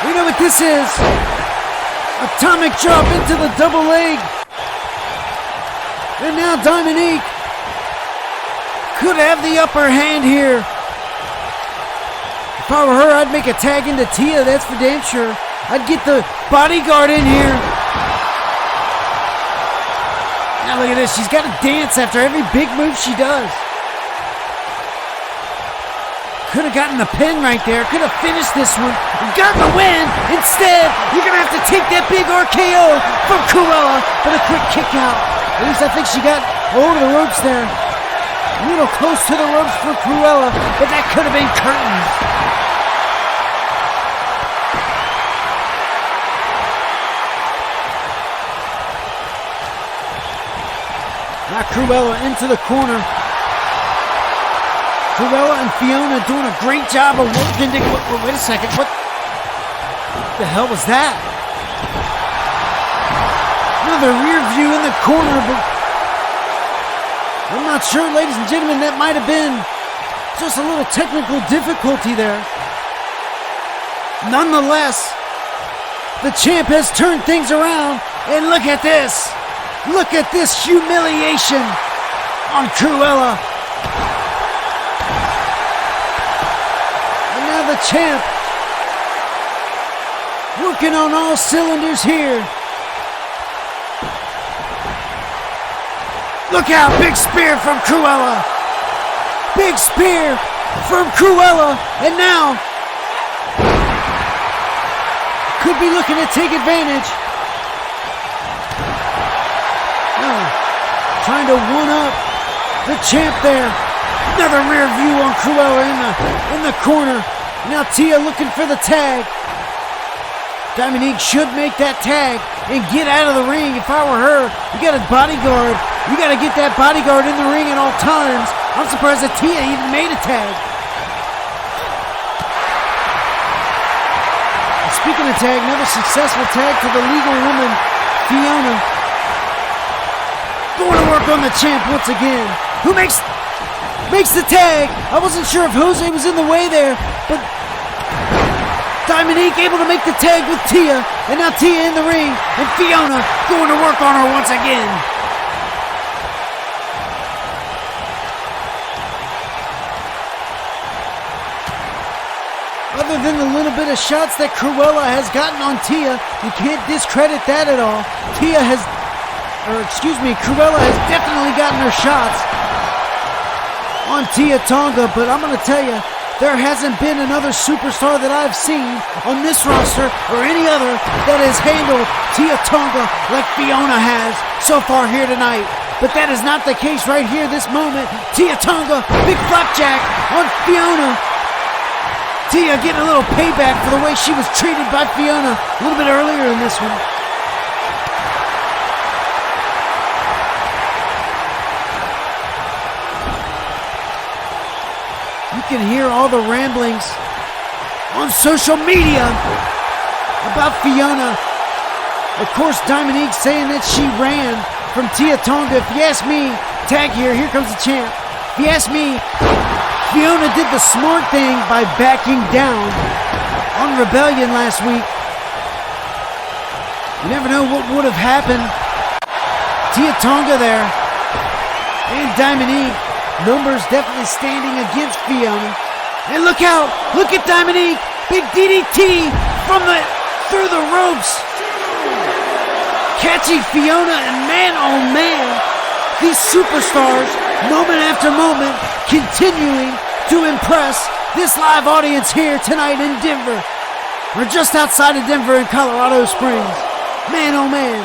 We know what this is. Atomic drop into the double leg. And now Diamonique could have the upper hand here. If I were her, I'd make a tag into Tia, that's for damn sure. I'd get the bodyguard in here. Now look at this, she's got to dance after every big move she does. Could have gotten the pin right there, could have finished this one, and gotten the win. Instead, you're going to have to take that big RKO from Crualla, but a quick kick out. At least I think she got over the ropes there. A little close to the ropes for Crualla, but that could have been curtains. Now Crualla into the corner. Crualla and Fiona doing a great job of working. Wait a second. What? The hell was that? Another rear view in the corner, but I'm not sure, ladies and gentlemen, that might have been just a little technical difficulty there. Nonetheless, the champ has turned things around, and look at this. Look at this humiliation on Crualla. And now the champ working on all cylinders here. Look out, big spear from Crualla. Big spear from Crualla, and now could be looking to take advantage. Trying to one-up the champ there. Another rear view on Crualla in the corner. Now Tia looking for the tag. Diamonique should make that tag and get out of the ring. If I were her, you got a bodyguard. You got to get that bodyguard in the ring at all times. I'm surprised that Tia even made a tag. And speaking of tag, another successful tag to the legal woman, Fiona. Going to work on the champ once again. Who makes the tag? I wasn't sure if Jose was in the way there, but Diamonique able to make the tag with Tia, and now Tia in the ring, and Fiona going to work on her once again. Other than the little bit of shots that Crualla has gotten on Tia, you can't discredit that at all. Crualla has definitely gotten her shots on Tia Tonga, but I'm going to tell you, there hasn't been another superstar that I've seen on this roster or any other that has handled Tia Tonga like Fiona has so far here tonight. But that is not the case right here, this moment. Tia Tonga, big flapjack on Fiona. Tia getting a little payback for the way she was treated by Fiona a little bit earlier in this one. You can hear all the ramblings on social media about Fiona. Of course, Diamonique saying that she ran from Tia Tonga. If you ask me, tag here comes the champ. If you ask me, Fiona did the smart thing by backing down on Rebellion last week. You never know what would have happened. Tia Tonga there and Diamonique. Numbers definitely standing against Fiona. And look out! Look at Diamonique! Big DDT through the ropes. Catching Fiona, and man oh man, these superstars, moment after moment, continuing to impress this live audience here tonight in Denver. We're just outside of Denver in Colorado Springs. Man oh man.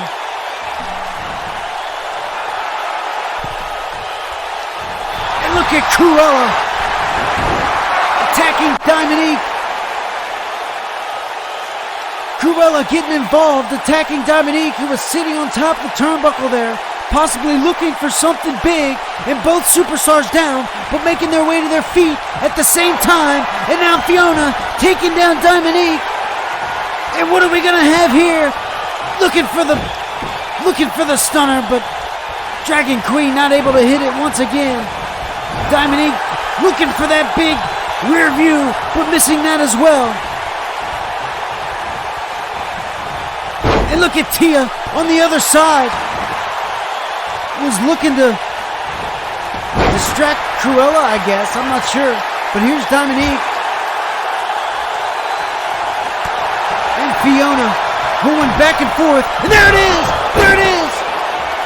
Look at Crualla attacking Diamonique. Crualla getting involved, attacking Diamonique, who was sitting on top of the turnbuckle there, possibly looking for something big, and both superstars down, but making their way to their feet at the same time. And now Fiona taking down Diamonique. And what are we gonna have here? Looking for the stunner, but Dragon Queen not able to hit it once again. Diamonique looking for that big rear view, but missing that as well. And look at Tia on the other side. Was looking to distract Crualla, I guess. I'm not sure. But here's Diamonique. And Fiona going back and forth. And there it is! There it is!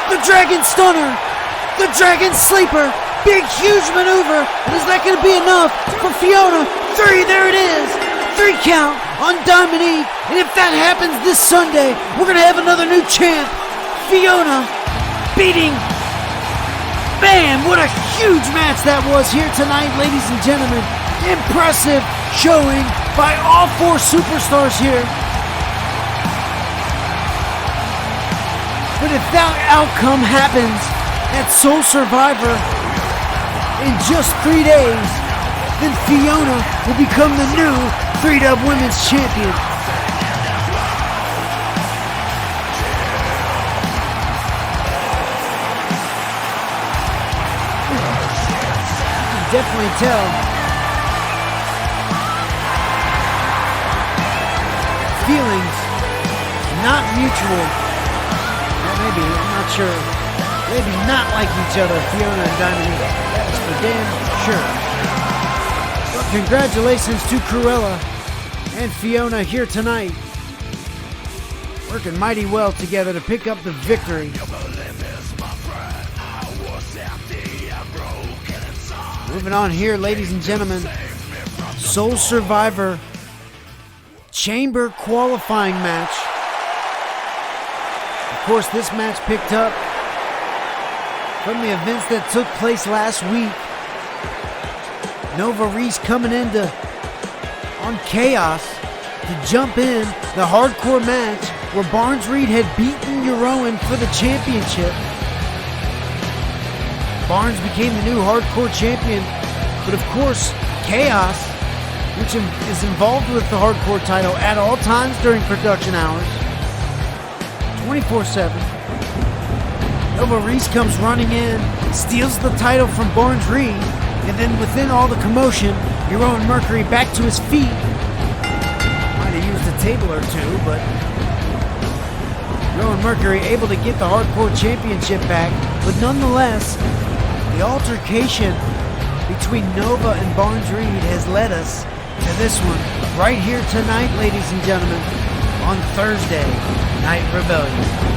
The Dragon Stunner! The Dragon Sleeper! Big, huge maneuver. And is that going to be enough for Fiona? 3, there it is. 3 count on Diamonique. And if that happens this Sunday, we're going to have another new champ. Fiona beating. Man, what a huge match that was here tonight, ladies and gentlemen. Impressive showing by all 4 superstars here. But if that outcome happens at Soul Survivor in just 3 days, then Fiona will become the new 3-Dub Women's Champion. definitely tell feelings not mutual. Or maybe, I'm not sure. Maybe not like each other, Fiona and Dynasty. That's for damn sure. But congratulations to Crualla and Fiona here tonight. Working mighty well together to pick up the victory. Moving on here, ladies and gentlemen. Soul Survivor Chamber qualifying match. Of course, this match picked up from the events that took place last week. Reese coming into on Chaos to jump in the hardcore match where Barnes Reed had beaten Jeroen for the championship. Barnes became the new hardcore champion, but of course, Chaos, which is involved with the hardcore title at all times during production hours, 24/7. Reese comes running in, steals the title from Barnes Reed, and then within all the commotion, Jeroen Mercury back to his feet. Might have used a table or two, but Jeroen Mercury able to get the hardcore championship back. But nonetheless, the altercation between Nova and Barnes Reed has led us to this one right here tonight, ladies and gentlemen, on Thursday Night Rebellion.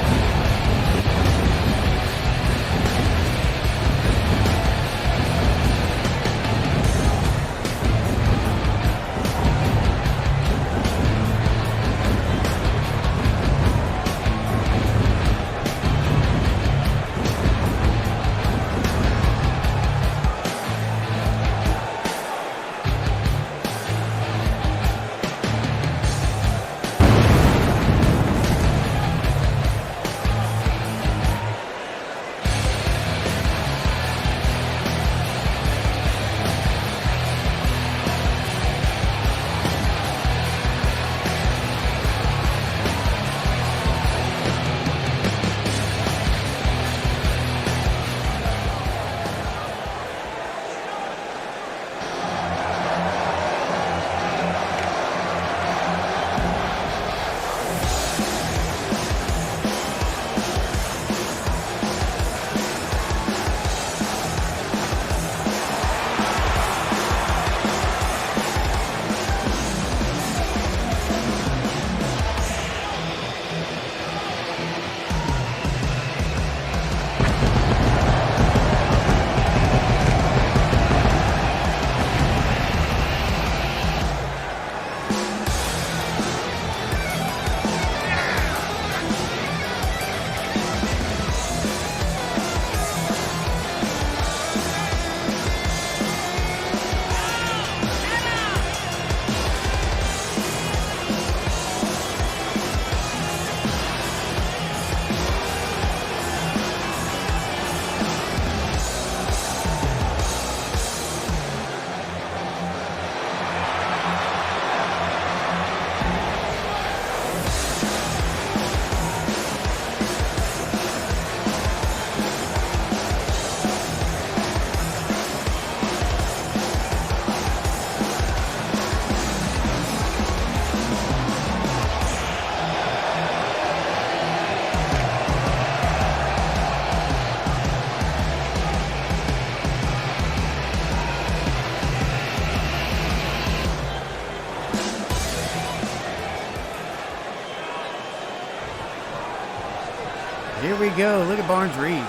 Here we go. Look at Barnes Reed.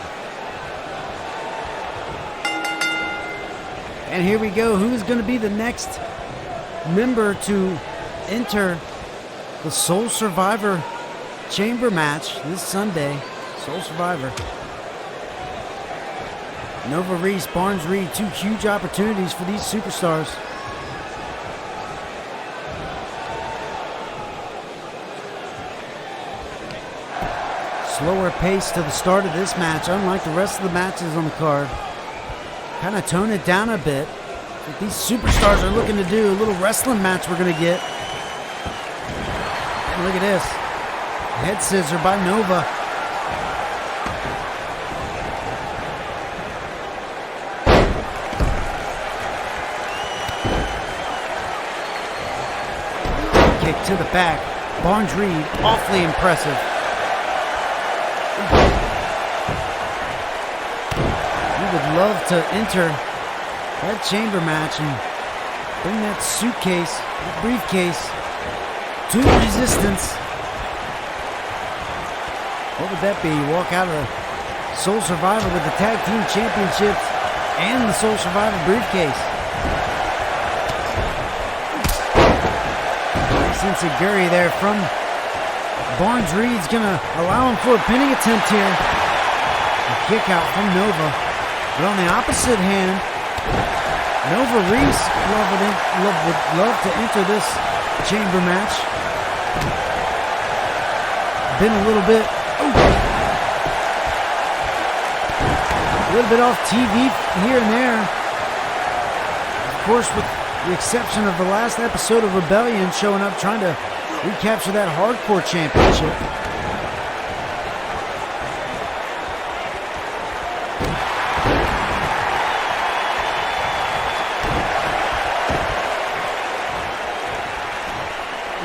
And here we go. Who is going to be the next member to enter the Soul Survivor Chamber match this Sunday? Soul Survivor. Reese, Barnes Reed, two huge opportunities for these superstars. Slower pace to the start of this match, unlike the rest of the matches on the card. Kind of tone it down a bit. What these superstars are looking to do, a little wrestling match we're going to get. And look at this. Head scissor by Nova. to the back. Barnes Reed, awfully impressive. He would love to enter that chamber match and bring that suitcase, that briefcase, to Resistance. What would that be? You walk out of the Soul Survivor with the Tag Team Championships and the Soul Survivor briefcase. Nice enziguri there from Barnes Reed's going to allow him for a pinning attempt here. A kick out from Nova. But on the opposite hand, Nova Reese would love to enter this chamber match. Been a little bit off TV here and there. Of course, with the exception of the last episode of Rebellion showing up trying to recapture that hardcore championship.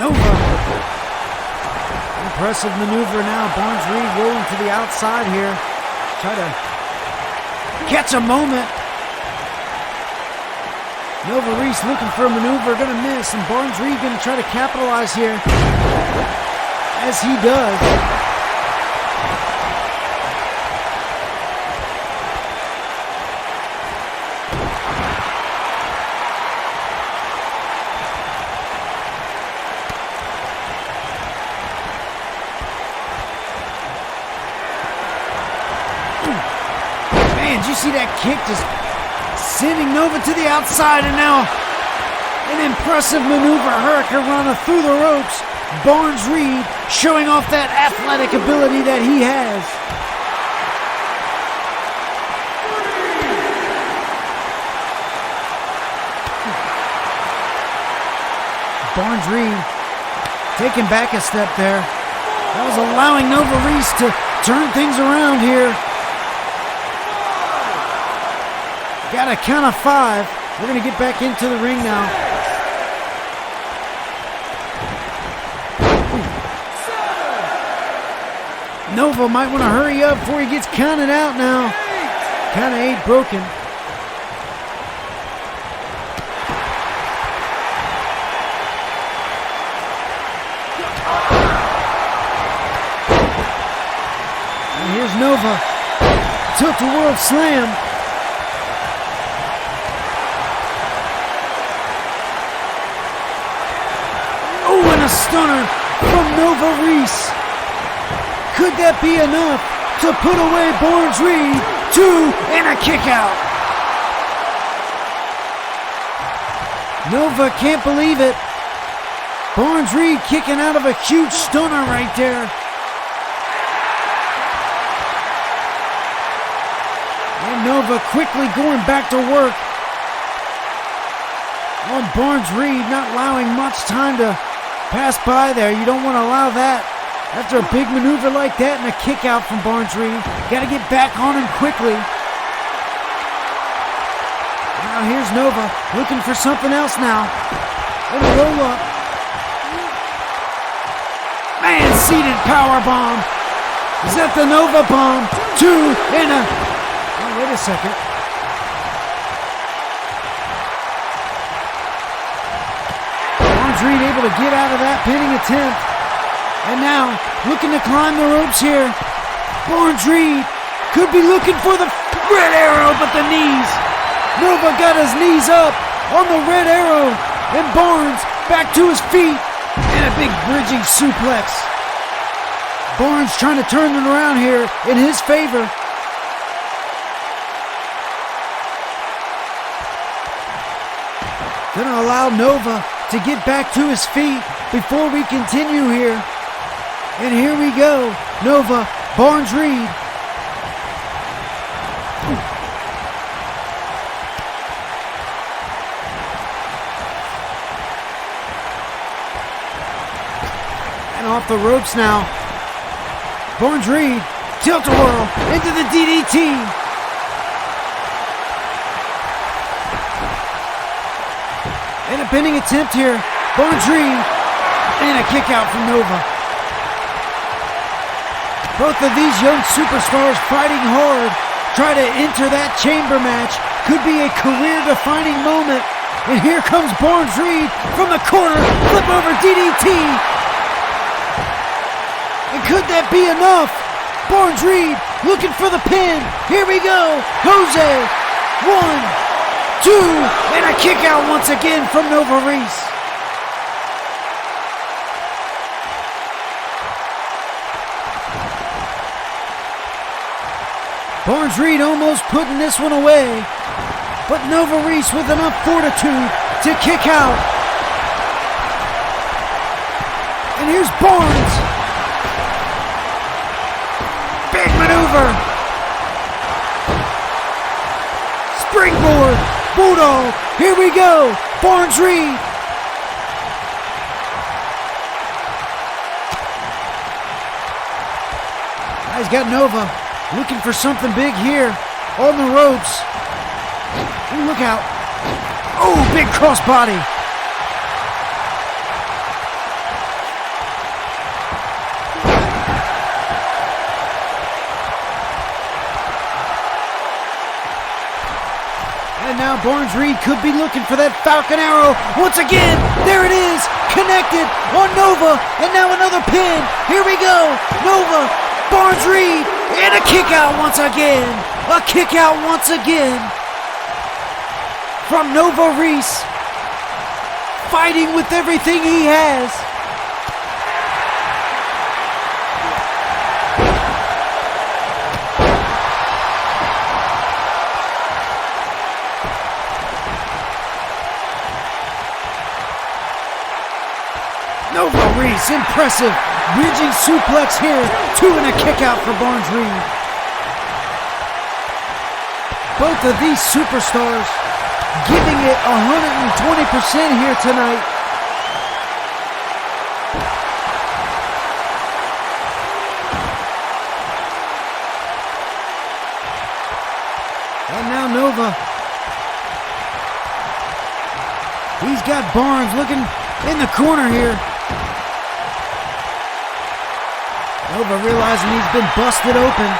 Nova. Impressive maneuver now. Barnes Reed rolling to the outside here. Try to catch a moment. Nova Reese looking for a maneuver, going to miss, and Barnes Reed going to try to capitalize here, as he does. Man, did you see that kick just sending Nova to the outside, and now an impressive maneuver, Hurricanrana through the ropes. Barnes Reed showing off that athletic ability that he has. Barnes Reed taking back a step there. That was allowing Nova Reese to turn things around here. Got a count of 5. We're going to get back into the ring now. Nova might want to hurry up before he gets counted out now. Count of 8 broken. And here's Nova. Tilt-a-whirl slam. A stunner from Nova Reese. Could that be enough to put away Barnes Reed? 2 and a kick out. Nova can't believe it. Barnes Reed kicking out of a huge stunner right there. And Nova quickly going back to work on Barnes Reed, not allowing much time to pass by there. You don't want to allow that. After a big maneuver like that and a kick out from Barnes Reed, got to get back on him quickly. Now here's Nova looking for something else now. And a roll up. Man, seated power bomb. Is that the Nova bomb? 2 and a... Oh, wait a second. Reed able to get out of that pinning attempt. And now looking to climb the ropes here. Barnes Reed could be looking for the red arrow, but the knees. Nova got his knees up on the red arrow. And Barnes back to his feet. And a big bridging suplex. Barnes trying to turn it around here in his favor. Gonna allow Nova to get back to his feet before we continue here. And here we go. Nova, Barnes Reed. And off the ropes now. Barnes Reed, tilt-a-whirl into the DDT. And a pinning attempt here. Barnes Reed And a kick out from Nova. Both of these young superstars fighting hard, try to enter that chamber match. Could be a career-defining moment. And here comes Barnes Reed from the corner. Flip over DDT. And could that be enough? Barnes Reed looking for the pin. Here we go. Jose. 1, 2. And a kick out once again from Nova Reese. Barnes Reed almost putting this one away, but Nova Reese with enough fortitude to kick out. And here's Barnes. Big maneuver. Springboard. Bulldog. Here we go. Barnes Reed. He's got Nova. Looking for something big here on the ropes. Ooh, look out. Oh, big crossbody. And now Barnes Reed could be looking for that Falcon Arrow. Once again, there it is. Connected on Nova. And now another pin. Here we go. Nova. Barnes Reed. And a kick out once again. A kick out once again. From Nova Reese. Fighting with everything he has. Nova Reese, impressive. Bridging suplex here. 2 and a kick out for Barnes Reed. Both of these superstars giving it 120% here tonight. And now Nova. He's got Barnes looking in the corner here. Nova realizing he's been busted open.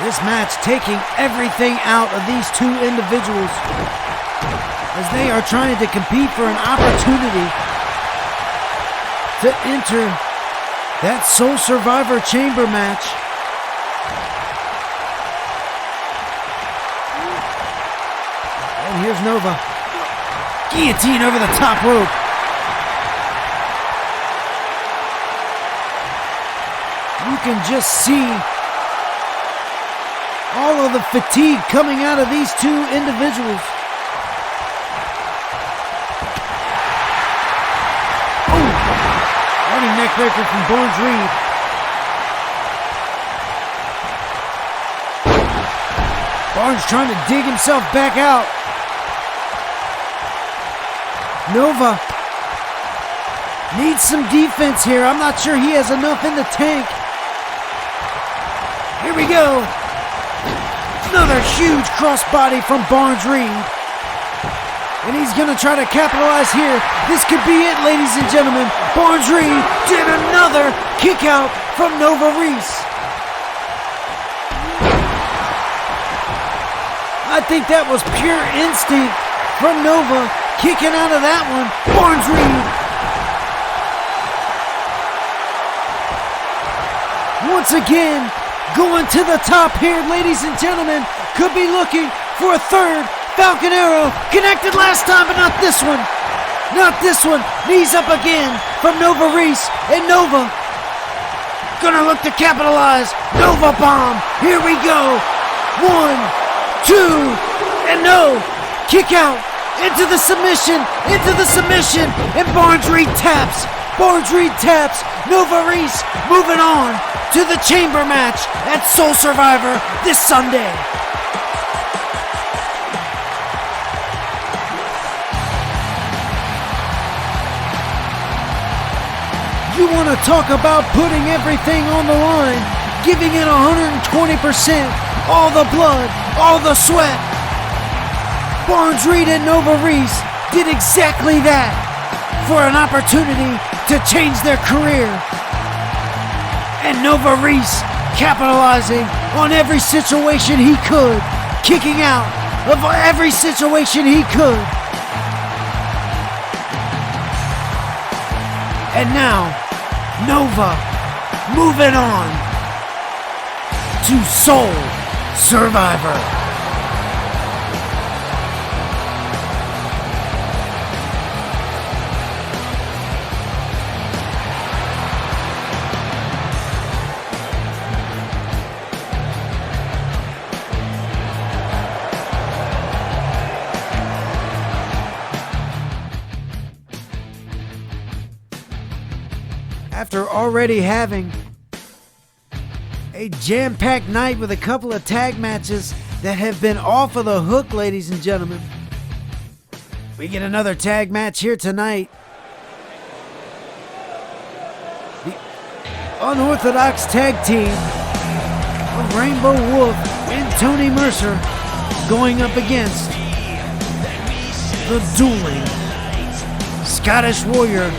This match taking everything out of these two individuals as they are trying to compete for an opportunity to enter that Soul Survivor Chamber match. And here's Nova. Guillotine over the top rope. You can just see all of the fatigue coming out of these two individuals. Oh! Running neckbreaker from Barnes Reed. Barnes trying to dig himself back out. Nova needs some defense here. I'm not sure he has enough in the tank. Here we go. Another huge crossbody from Barnes Reed. And he's going to try to capitalize here. This could be it, ladies and gentlemen. Barnes Reed did another kick out from Nova Reese. I think that was pure instinct from Nova. Kicking out of that one, Barnes Reed. Once again, going to the top here, ladies and gentlemen. Could be looking for a third Falcon Arrow. Connected last time, but not this one. Not this one. Knees up again from Nova Reese. And Nova gonna look to capitalize. Nova bomb. Here we go. 1, 2, and no. Kick out. Into the submission, and Barnes Reed taps. Barnes Reed taps. Nova Reese moving on to the chamber match at Soul Survivor this Sunday. You want to talk about putting everything on the line, giving it 120%, all the blood, all the sweat, Barnes Reed and Nova Reese did exactly that for an opportunity to change their career. And Nova Reese capitalizing on every situation he could, kicking out of every situation he could. And now, Nova moving on to Soul Survivor. After already having a jam-packed night with a couple of tag matches that have been off of the hook, ladies and gentlemen, we get another tag match here tonight. The unorthodox tag team of Rainbow Wolf and Tony Mercer going up against the dueling Scottish Warrior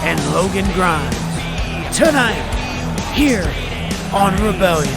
and Logan Grimes tonight here on Rebellion.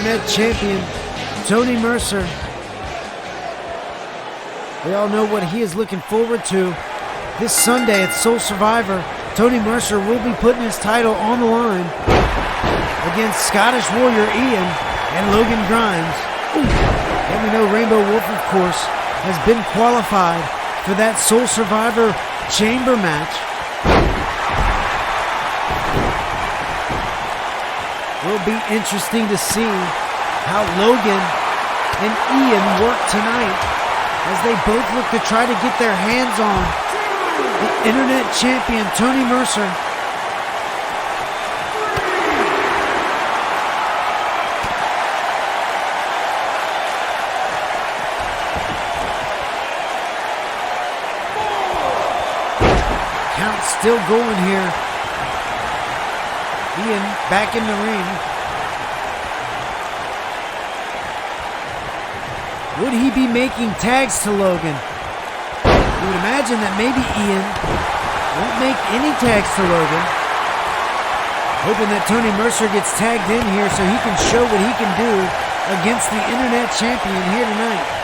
Internet Champion, Tony Mercer. We all know what he is looking forward to. This Sunday at Soul Survivor, Tony Mercer will be putting his title on the line against Scottish Warrior Ian and Logan Grimes. And we know Rainbow Wolf, of course, has been qualified for that Soul Survivor chamber match. Will be interesting to see how Logan and Ian work tonight as they both look to try to get their hands on the Internet Champion, Tony Mercer. Count still going here. Ian back in the ring. Would he be making tags to Logan? You would imagine that maybe Ian won't make any tags to Logan. Hoping that Tony Mercer gets tagged in here so he can show what he can do against the Internet Champion here tonight.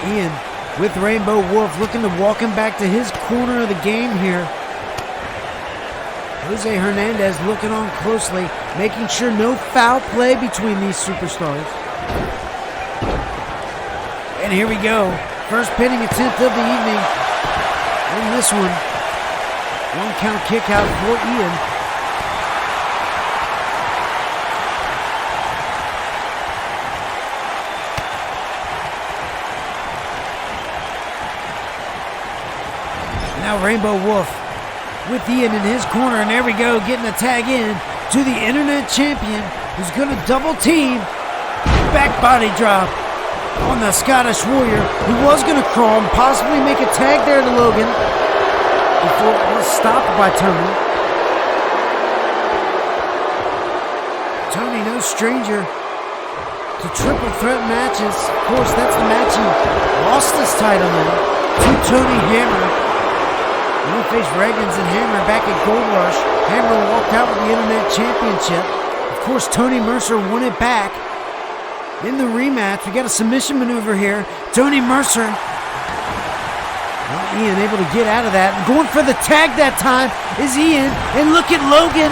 Ian with Rainbow Wolf looking to walk him back to his corner of the game here. Jose Hernandez looking on closely, making sure no foul play between these superstars. And here we go. First pinning attempt of the evening. In this one, 1 count kick out for Ian. Now Rainbow Wolf with Ian in his corner, and there we go, getting a tag in to the Internet Champion, who's going to double team. Back body drop on the Scottish Warrior, who was going to crawl and possibly make a tag there to Logan before it was stopped by Tony. Tony, no stranger to triple threat matches. Of course, that's the match he lost his title in to Tony Hammer. He faced Reggins and Hammer back at Gold Rush. Hammer walked out with the Internet Championship. Of course, Tony Mercer won it back in the rematch. We got a submission maneuver here. Tony Mercer. Well, Ian able to get out of that. Going for the tag that time is Ian. And look at Logan.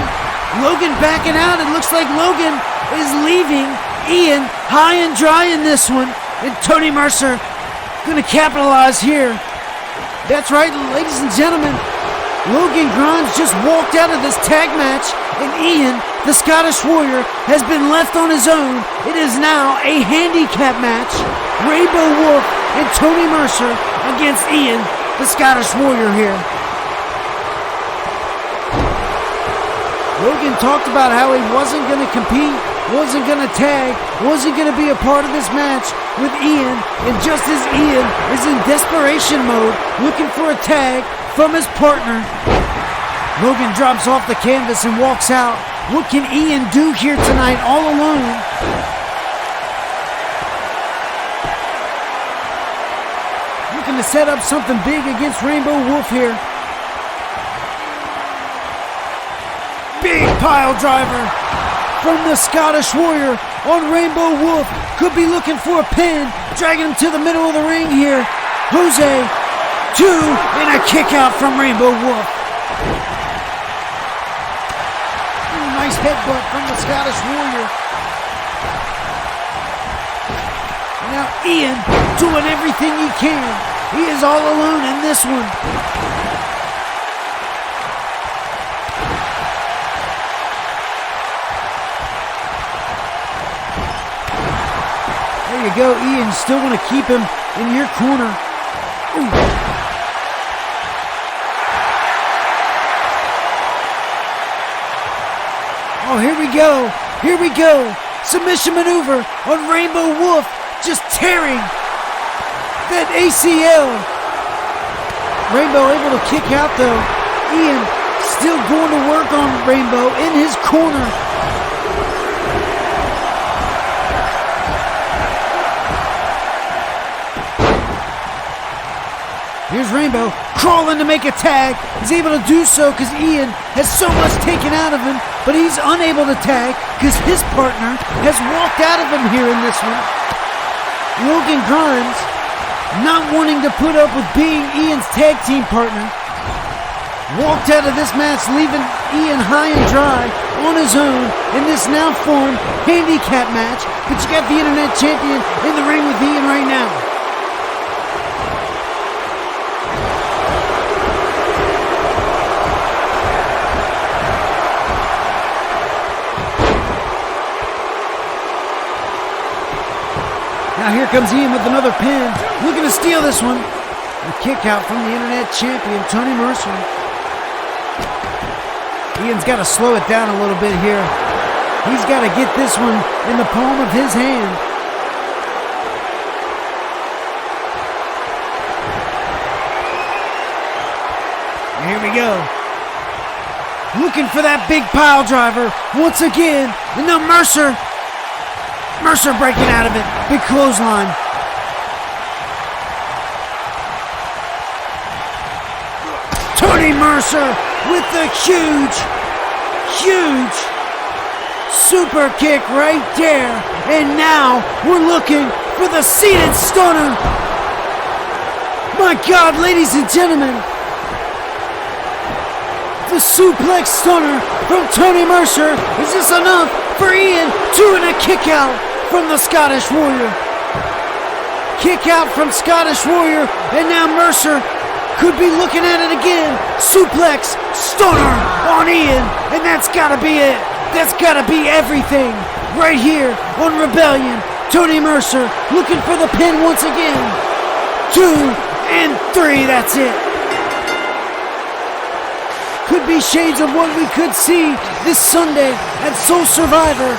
Logan backing out. It looks like Logan is leaving Ian high and dry in this one. And Tony Mercer going to capitalize here. That's right, ladies and gentlemen. Logan Grimes just walked out of this tag match, and Ian, the Scottish Warrior, has been left on his own. It is now a handicap match. Rainbow Wolf and Tony Mercer against Ian, the Scottish Warrior here. Logan talked about how he wasn't going to compete, wasn't going to tag, wasn't going to be a part of this match with Ian, and just as Ian is in desperation mode, looking for a tag from his partner, Logan drops off the canvas and walks out. What can Ian do here tonight all alone? Looking to set up something big against Rainbow Wolf here. Big pile driver from the Scottish Warrior on Rainbow Wolf. Could be looking for a pin. Dragging him to the middle of the ring here. Jose, 2, and a kick out from Rainbow Wolf. Nice headbutt from the Scottish Warrior. Now Ian doing everything he can. He is all alone in this one. There you go, Ian. Still want to keep him in your corner. Ooh. Oh, here we go. Here we go. Submission maneuver on Rainbow Wolf. Just tearing that ACL. Rainbow able to kick out though. Ian still going to work on Rainbow in his corner. Here's Rainbow crawling to make a tag. He's able to do so because Ian has so much taken out of him, but he's unable to tag because his partner has walked out of him here in this one. Logan Grimes, not wanting to put up with being Ian's tag team partner, walked out of this match, leaving Ian high and dry on his own in this now formed handicap match. But you got the Internet Champion in the ring with Ian right now. Now here comes Ian with another pin, looking to steal this one. A kick out from the Internet Champion, Tony Mercer. Ian's got to slow it down a little bit here. He's got to get this one in the palm of his hand. And here we go. Looking for that big pile driver once again. And now Mercer breaking out of it. Big clothesline. Tony Mercer with the huge super kick right there. And now we're looking for the seated stunner. My God, ladies and gentlemen. The suplex stunner from Tony Mercer. Is this enough for Ian? 2 and a kick out from the Scottish Warrior. Kick out from Scottish Warrior, and now Mercer could be looking at it again. Suplex stunner on Ian, and that's gotta be it. That's gotta be everything right here on Rebellion. Tony Mercer looking for the pin once again. 2 and 3, that's it. Could be shades of what we could see this Sunday at Soul Survivor.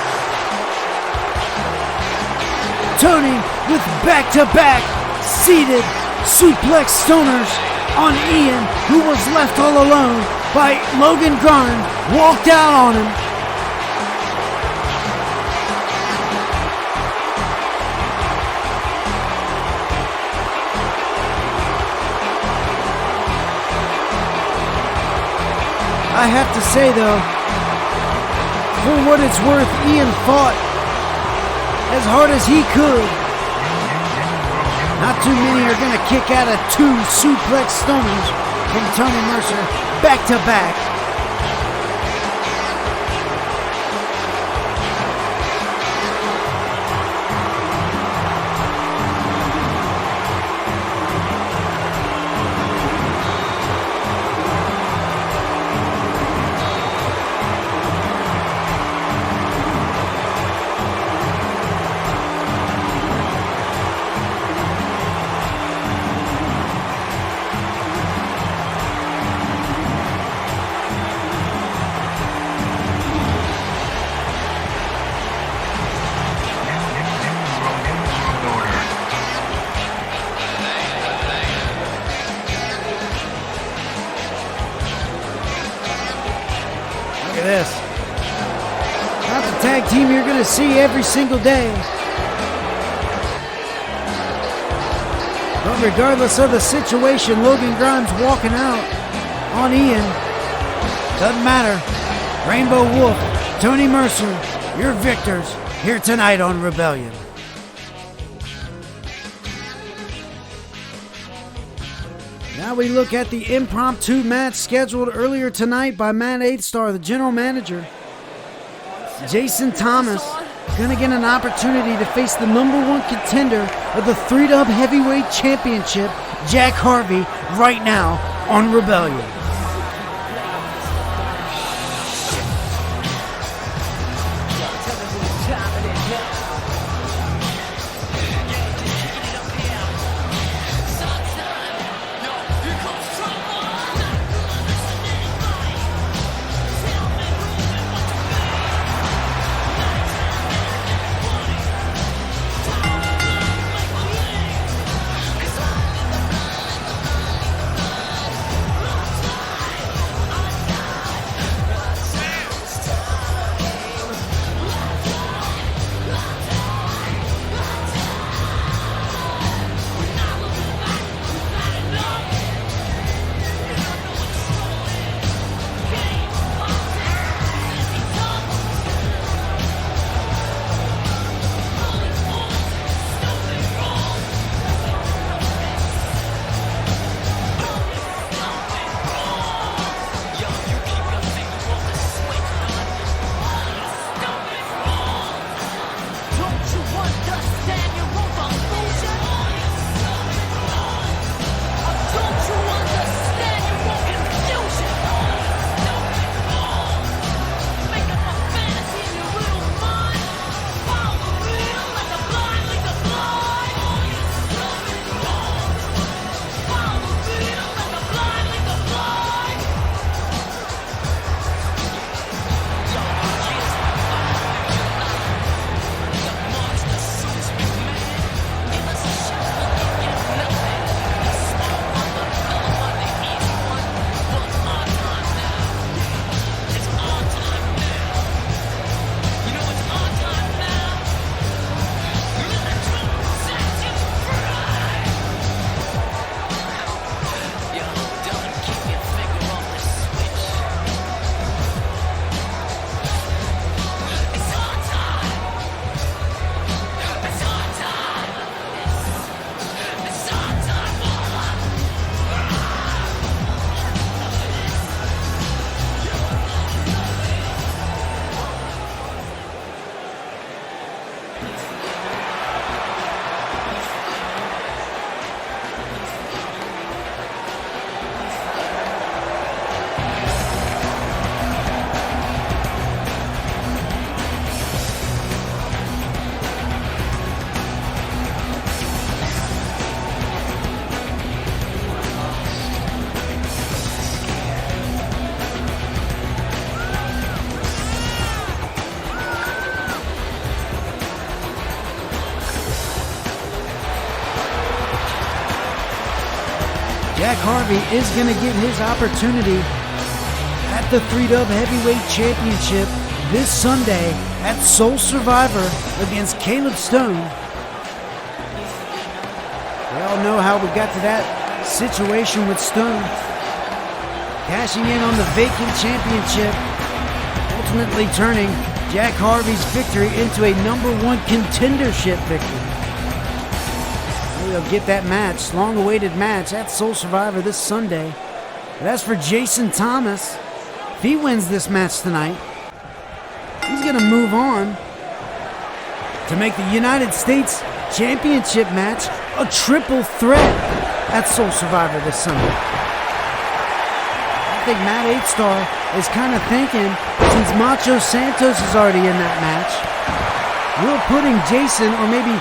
Tony with back-to-back seated suplex stoners on Ian, who was left all alone by Logan Grimes, walked out on him. I have to say though, for what it's worth, Ian fought as hard as he could. Not too many are going to kick out of 2 suplex stoners from Tony Mercer back to back. This. Not the tag team you're going to see every single day. But regardless of the situation, Logan Grimes walking out on Ian. Doesn't matter. Rainbow Wolf, Tony Mercer, your victors here tonight on Rebellion. Now we look at the impromptu match scheduled earlier tonight by Matt Eigthstarr, the general manager. Jason Thomas going to get an opportunity to face the #1 contender of the 3-Dub Heavyweight Championship, Jack Harvey, right now on Rebellion. Jack Harvey is going to get his opportunity at the 3W Heavyweight Championship this Sunday at Soul Survivor against Caleb Stone. We all know how we got to that situation with Stone. Cashing in on the vacant championship, ultimately turning Jack Harvey's victory into a #1 contendership victory. We'll get that match, long-awaited match at Soul Survivor this Sunday. But as for Jason Thomas, if he wins this match tonight, he's going to move on to make the United States Championship match a triple threat at Soul Survivor this Sunday. I think Matt Eigthstarr is kind of thinking, since Macho Santos is already in that match, we're putting Jason, or maybe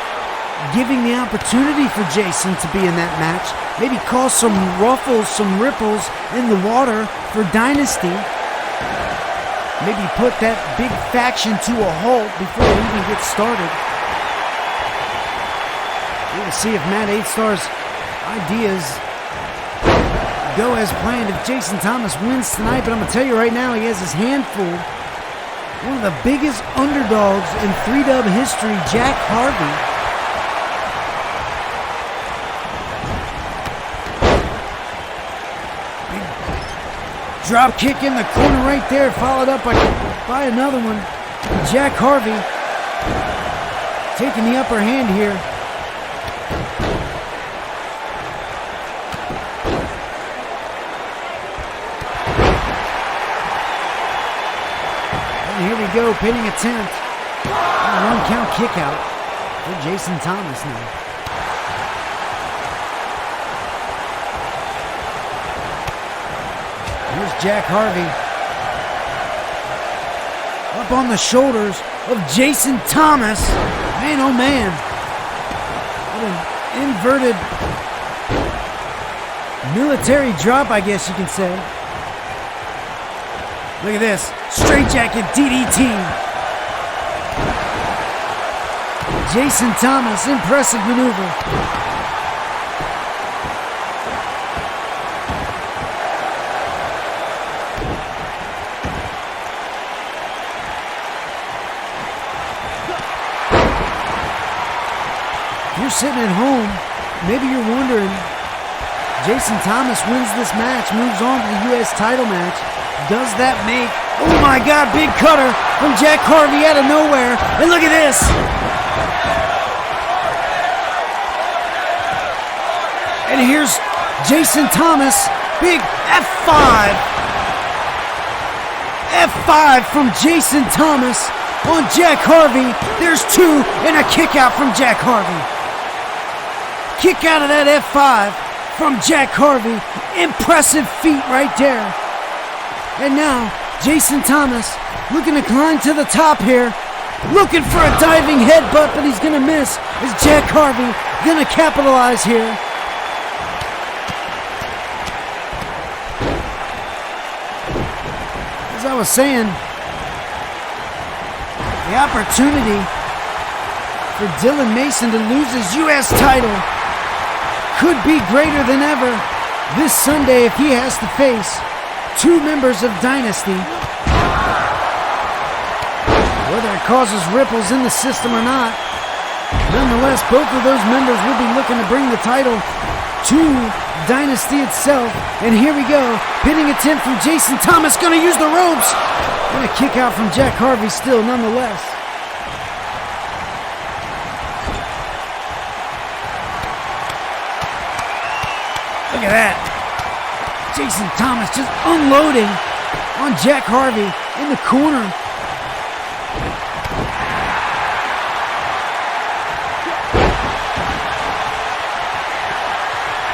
giving the opportunity for Jason to be in that match, maybe cause some ruffles, some ripples in the water for Dynasty. Maybe put that big faction to a halt before it even gets started. We'll see if Matt Eightstarr's ideas go as planned if Jason Thomas wins tonight. But I'm going to tell you right now, he has his hand full. One of the biggest underdogs in 3W history, Jack Harvey. Big drop kick in the corner right there, followed up by another one. Jack Harvey taking the upper hand here. And here we go, pinning attempt. A 1-count kick out for Jason Thomas now. Here's Jack Harvey. Up on the shoulders of Jason Thomas. Man, oh man. What an inverted military drop, I guess you can say. Look at this. Straight jacket DDT. Jason Thomas, impressive maneuver. If you're sitting at home, maybe you're wondering, Jason Thomas wins this match, moves on to the U.S. title match. Does that make, oh my God, big cutter from Jack Harvey out of nowhere. And look at this. And here's Jason Thomas, big F5. F5 from Jason Thomas on Jack Harvey. There's two and a kick out from Jack Harvey. Kick out of that F5 from Jack Harvey. Impressive feat right there. And now, Jason Thomas looking to climb to the top here. Looking for a diving headbutt, but he's going to miss. Is Jack Harvey going to capitalize here? As I was saying, the opportunity for Dylan Mason to lose his U.S. title could be greater than ever this Sunday if he has to face two members of Dynasty. Whether it causes ripples in the system or not, nonetheless, both of those members will be looking to bring the title to Dynasty itself. And here we go, pinning attempt from Jason Thomas, gonna use the ropes. And a kick out from Jack Harvey still, nonetheless. Look at that. Jason Thomas just unloading on Jack Harvey in the corner.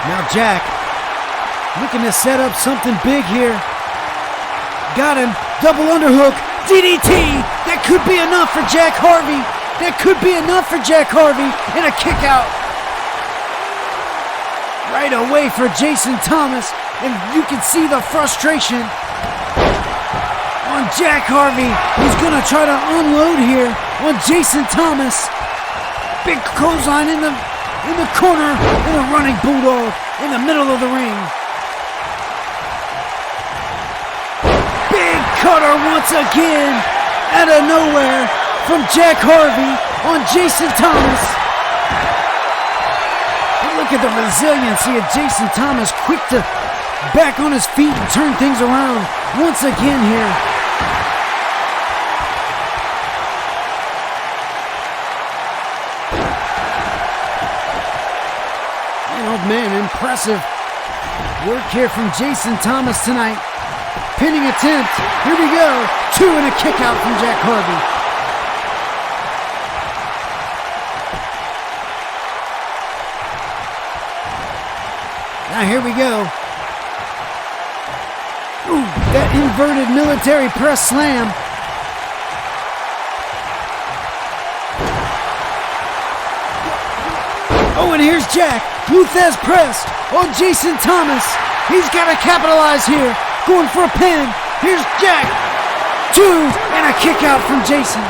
Now Jack looking to set up something big here. Got him. Double underhook. DDT. That could be enough for Jack Harvey. That could be enough for Jack Harvey. And a kick out right away for Jason Thomas. And you can see the frustration on Jack Harvey, who's going to try to unload here on Jason Thomas. Big clothesline in the corner, and a running bulldog in the middle of the ring. cutter once again out of nowhere from Jack Harvey on Jason Thomas. And look at the resiliency of Jason Thomas, quick to back on his feet and turn things around once again here. Oh man, impressive work here from Jason Thomas tonight. Pinning attempt. Here we go. 2 and a kick out from Jack Harvey. Now here we go. Ooh, that inverted military press slam. Oh, and here's Jack. Luthez press on Jason Thomas. He's got to capitalize here. Going for a pin. Here's Jack. 2 and a kick out from Jason.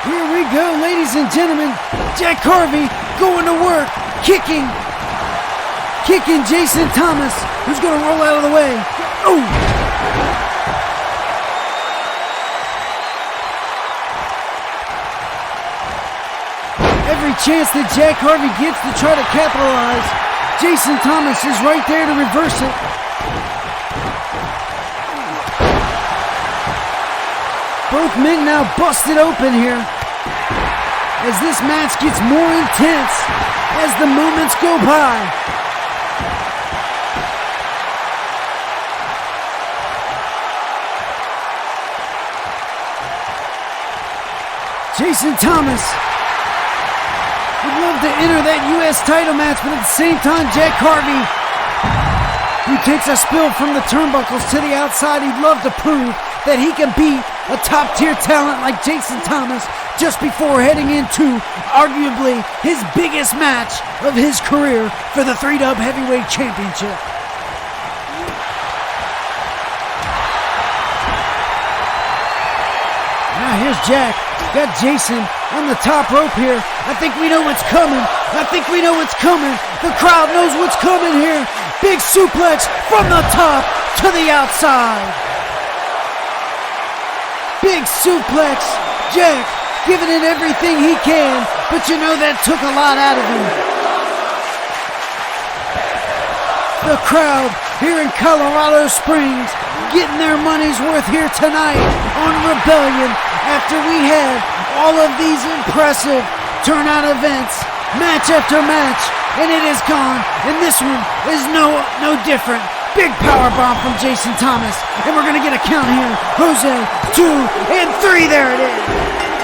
Here we go, ladies and gentlemen. Jack Harvey going to work. Kicking Jason Thomas, who's going to roll out of the way. Oh! Every chance that Jack Harvey gets to try to capitalize, Jason Thomas is right there to reverse it. Both men now busted open here as this match gets more intense as the moments go by. Jason Thomas would love to enter that U.S. title match, but at the same time, Jack Harvey, who takes a spill from the turnbuckles to the outside, he'd love to prove that he can beat a top-tier talent like Jason Thomas just before heading into arguably his biggest match of his career for the 3W Heavyweight Championship. Now here's Jack. Got Jason on the top rope here. I think we know what's coming. The crowd knows what's coming here. Big suplex from the top to the outside. Big suplex. Jack giving it everything he can, but you know that took a lot out of him. The crowd here in Colorado Springs getting their money's worth here tonight on Rebellion after we had all of these impressive turnout events, match after match, and it is gone, and this one is no different. Big power bomb from Jason Thomas, and we're going to get a count here. Jose, 2, and 3, there it is.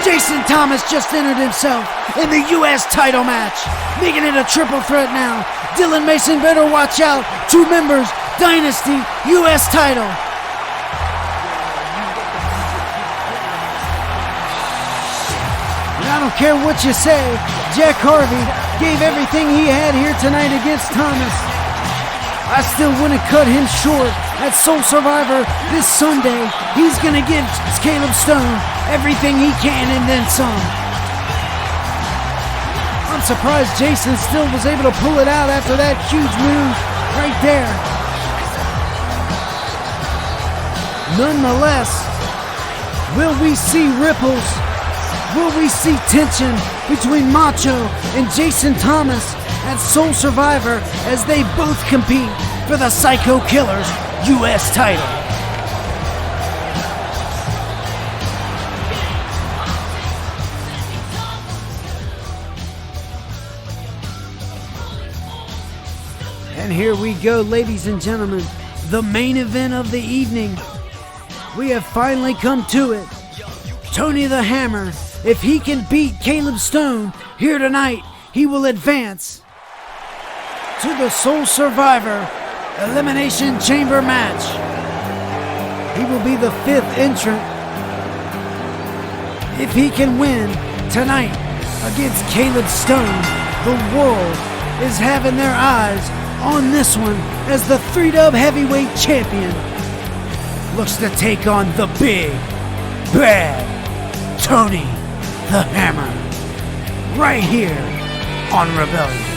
Jason Thomas just entered himself in the U.S. title match, making it a triple threat now. Dylan Mason better watch out. 2 members, Dynasty, U.S. title. I don't care what you say, Jack Harvey gave everything he had here tonight against Thomas. I still wouldn't cut him short at Soul Survivor this Sunday. He's going to give Caleb Stone everything he can and then some. I'm surprised Jason still was able to pull it out after that huge move right there. Nonetheless, will we see ripples? Will we see tension between Macho and Jason Thomas at Soul Survivor as they both compete for the Psycho Killers U.S. title? And here we go, ladies and gentlemen, the main event of the evening. We have finally come to it. Tony the Hammer, if he can beat Caleb Stone here tonight, he will advance to the Soul Survivor Elimination Chamber match. He will be the 5th entrant. If he can win tonight against Caleb Stone, the world is having their eyes on this one as the 3W Heavyweight Champion looks to take on the big, bad Tony the Hammer right here on Rebellion.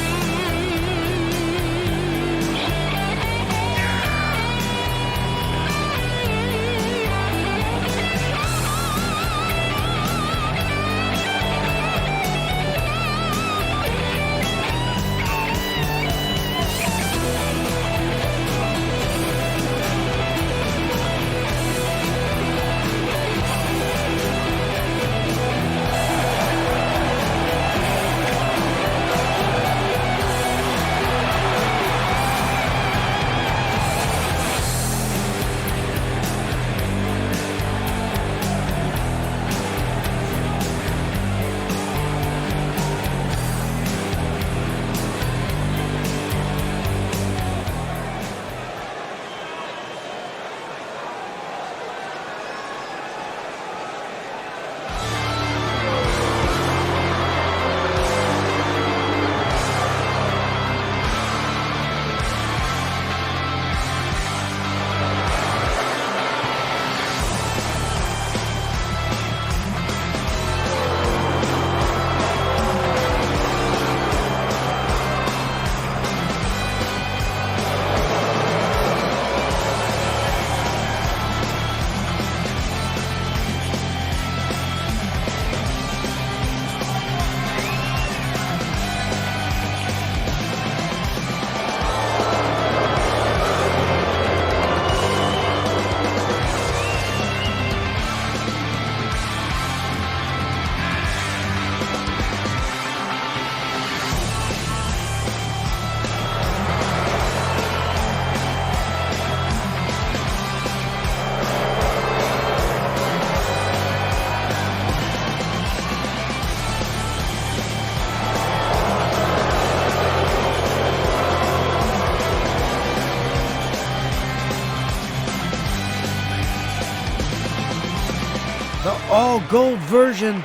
the all-gold version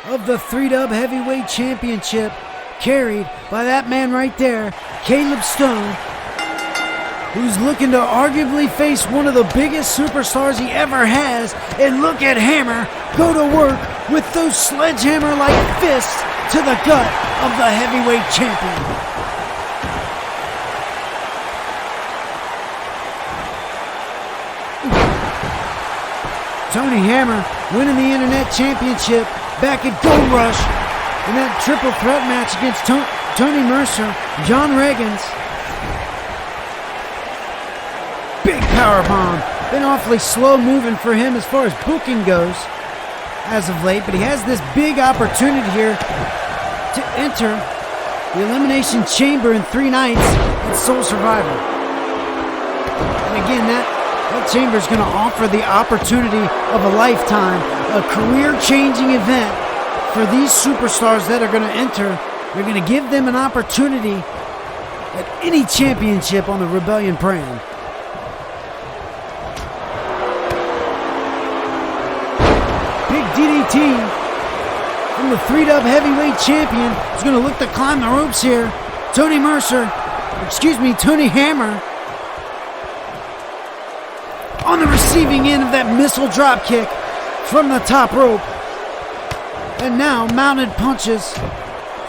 of the 3-Dub Heavyweight Championship, carried by that man right there, Caleb Stone, who's looking to arguably face one of the biggest superstars he ever has. And look at Hammer go to work with those sledgehammer-like fists to the gut of the heavyweight champion. Tony Hammer winning the Internet Championship back at Gold Rush in that triple threat match against Tony Mercer, John Reggins. Big powerbomb. Been awfully slow moving for him as far as booking goes as of late, but he has this big opportunity here to enter the Elimination Chamber in 3 nights at Soul Survivor. And again, that chamber is going to offer the opportunity of a lifetime, a career-changing event for these superstars that are going to enter. They're going to give them an opportunity at any championship on the Rebellion brand. Big DDT from the 3-Dub Heavyweight Champion is going to look to climb the ropes here. Tony Hammer on the receiving end of that missile drop kick from the top rope. And now mounted punches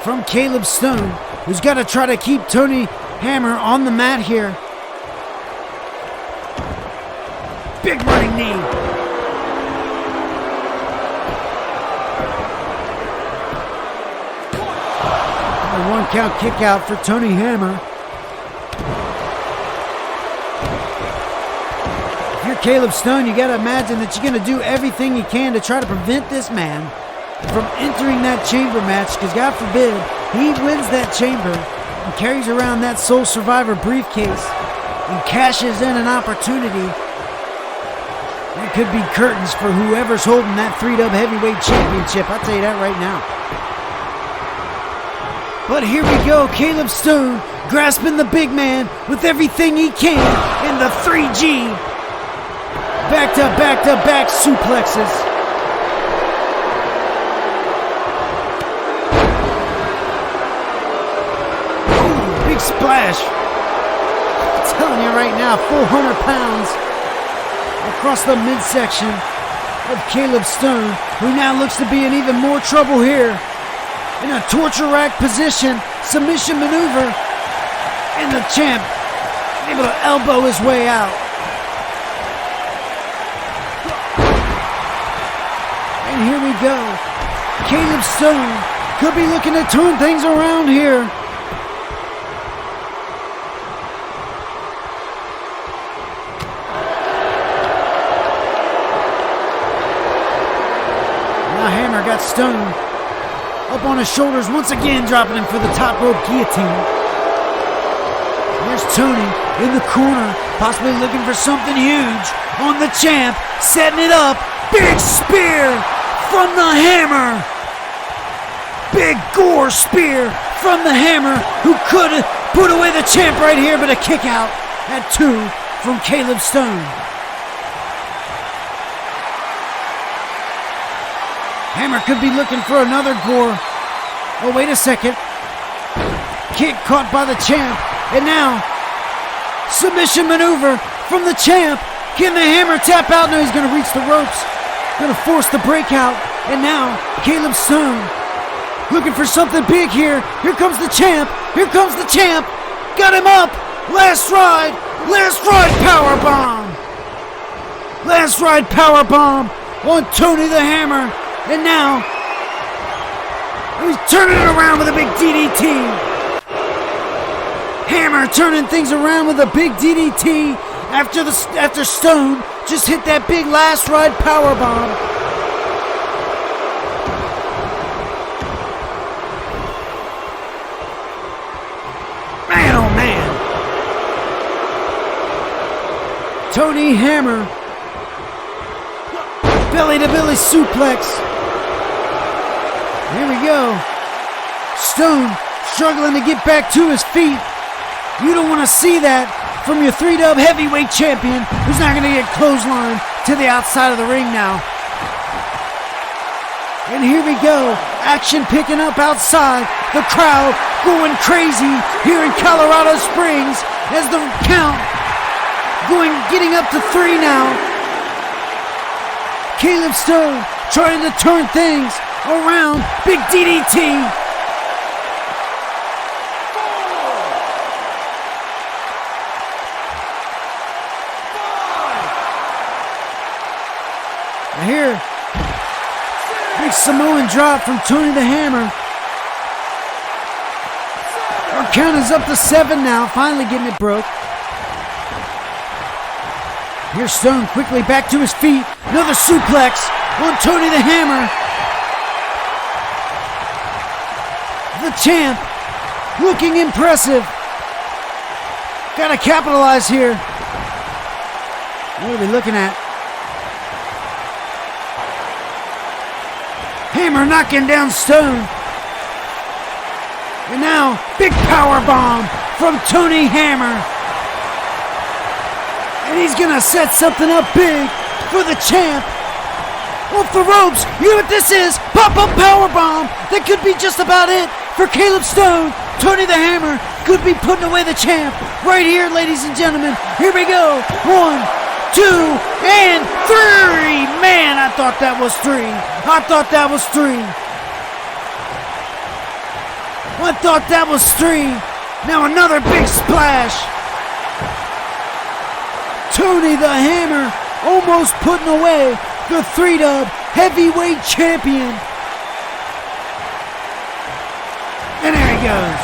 from Caleb Stone, who's got to try to keep Tony Hammer on the mat here. Big running knee. A 1 count kick out for Tony Hammer. If you're Caleb Stone, you got to imagine that you're going to do everything you can to try to prevent this man from entering that chamber match, because God forbid he wins that chamber and carries around that Soul Survivor briefcase and cashes in an opportunity. There could be curtains for whoever's holding that 3-Dub Heavyweight Championship. I'll tell you that right now. But here we go, Caleb Stone grasping the big man with everything he can in the 3G. Back suplexes. Ooh, big splash. I'm telling you right now, 400 pounds across the midsection of Caleb Stone, who now looks to be in even more trouble here. In a torture rack position, submission maneuver, and the champ able to elbow his way out. And here we go. Caleb Stone could be looking to turn things around here. Now Hammer got Stone up on his shoulders, once again dropping him for the top rope guillotine. There's Tony in the corner, possibly looking for something huge on the champ, setting it up. Big spear from the Hammer. Big gore spear from the Hammer, who could put away the champ right here, but a kick out at 2 from Caleb Stone. Hammer could be looking for another gore. Oh, wait a second. Kick caught by the champ. And now, submission maneuver from the champ. Can the Hammer tap out? No, he's going to reach the ropes. Going to force the breakout. And now, Caleb Stone looking for something big here. Here comes the champ. Here comes the champ. Got him up. Last ride. Last ride powerbomb. Last ride powerbomb on Tony the Hammer. And now, he's turning it around with a big DDT. Hammer turning things around with a big DDT after Stone just hit that big last ride powerbomb. Man, oh man. Tony Hammer. Belly-to-belly suplex. Here we go. Stone struggling to get back to his feet. You don't want to see that from your 3-Dub Heavyweight Champion, who's not going to get clotheslined to the outside of the ring now. And here we go. Action picking up outside. The crowd going crazy here in Colorado Springs as the count getting up to 3 now. Caleb Stone trying to turn things around. Big DDT. Here, big Samoan drop from Tony the Hammer. Our count is up to 7 now, finally getting it broke. Here's Stone quickly back to his feet. Another suplex on Tony the Hammer. The champ looking impressive. Gotta capitalize here. What are we looking at? Hammer knocking down Stone. And now, big power bomb from Tony Hammer. And he's gonna set something up big for the champ. Off the ropes. You know what this is? Pop-up power bomb. That could be just about it for Caleb Stone. Tony the Hammer could be putting away the champ. Right here, ladies and gentlemen. Here we go. 1, 2, and 3. Man, I thought that was 3. I thought that was 3. I thought that was 3. Now another big splash. Tony the Hammer almost putting away the 3-dub heavyweight champion. And there he goes.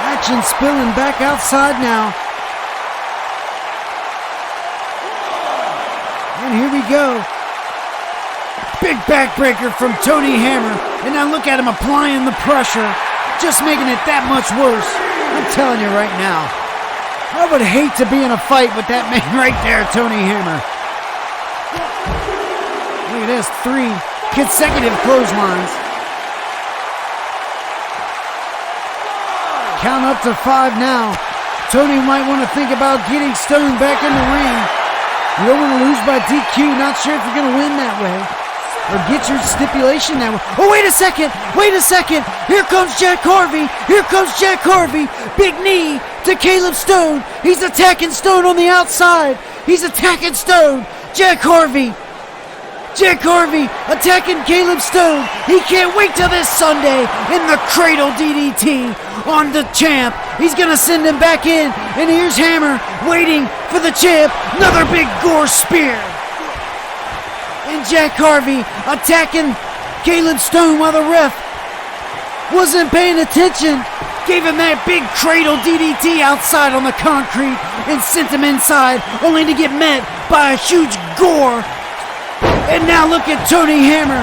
Action spilling back outside now. And here we go. Big backbreaker from Tony Hammer. And now look at him applying the pressure. Just making it that much worse. I'm telling you right now. I would hate to be in a fight with that man right there, Tony Hammer. Look at this. 3 consecutive clotheslines. Count up to 5 now. Tony might want to think about getting Stone back in the ring. You don't want to lose by DQ. Not sure if you're going to win that way. Or get your stipulation that way. Oh, wait a second. Wait a second. Here comes Jack Harvey. Here comes Jack Harvey. Big knee to Caleb Stone. He's attacking Stone on the outside. He's attacking Stone. Jack Harvey. Jack Harvey attacking Caleb Stone. He can't wait till this Sunday in the Cradle DDT on the champ. He's going to send him back in. And here's Hammer waiting for the champ. Another big gore spear. And Jack Harvey attacking Caleb Stone while the ref wasn't paying attention. Gave him that big Cradle DDT outside on the concrete and sent him inside, only to get met by a huge gore. And now look at Tony Hammer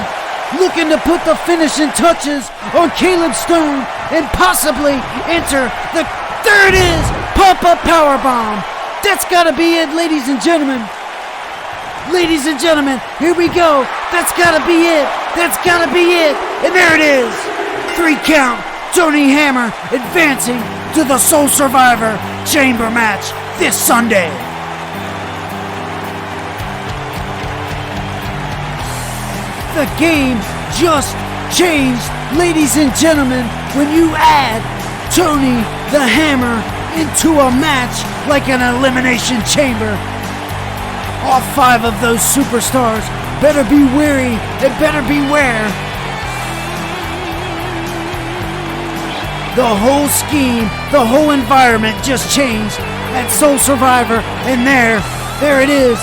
looking to put the finishing touches on Caleb Stone and possibly enter the... There it is! Pop-up powerbomb. That's got to be it, ladies and gentlemen. Ladies and gentlemen, here we go. That's got to be it. That's got to be it. And there it is. 3 count. Tony Hammer advancing to the Sole Survivor Chamber match this Sunday. The game just changed, ladies and gentlemen, when you add Tony the Hammer into a match like an elimination chamber. All 5 of those superstars better be wary and better beware. The whole scheme, the whole environment just changed at Sole Survivor, and there it is.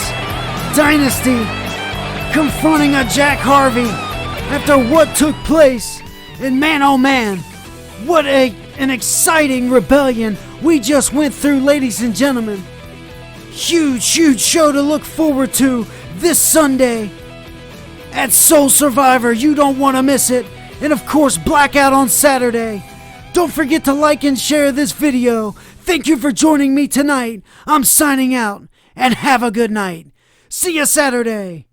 Dynasty confronting a Jack Harvey after what took place. And man, oh man, what an exciting rebellion we just went through, ladies and gentlemen. Huge show to look forward to this Sunday at Sole Survivor. You don't want to miss it. And of course, Blackout on Saturday. Don't forget to like and share this video. Thank you for joining me tonight. I'm signing out, and have a good night. See you Saturday.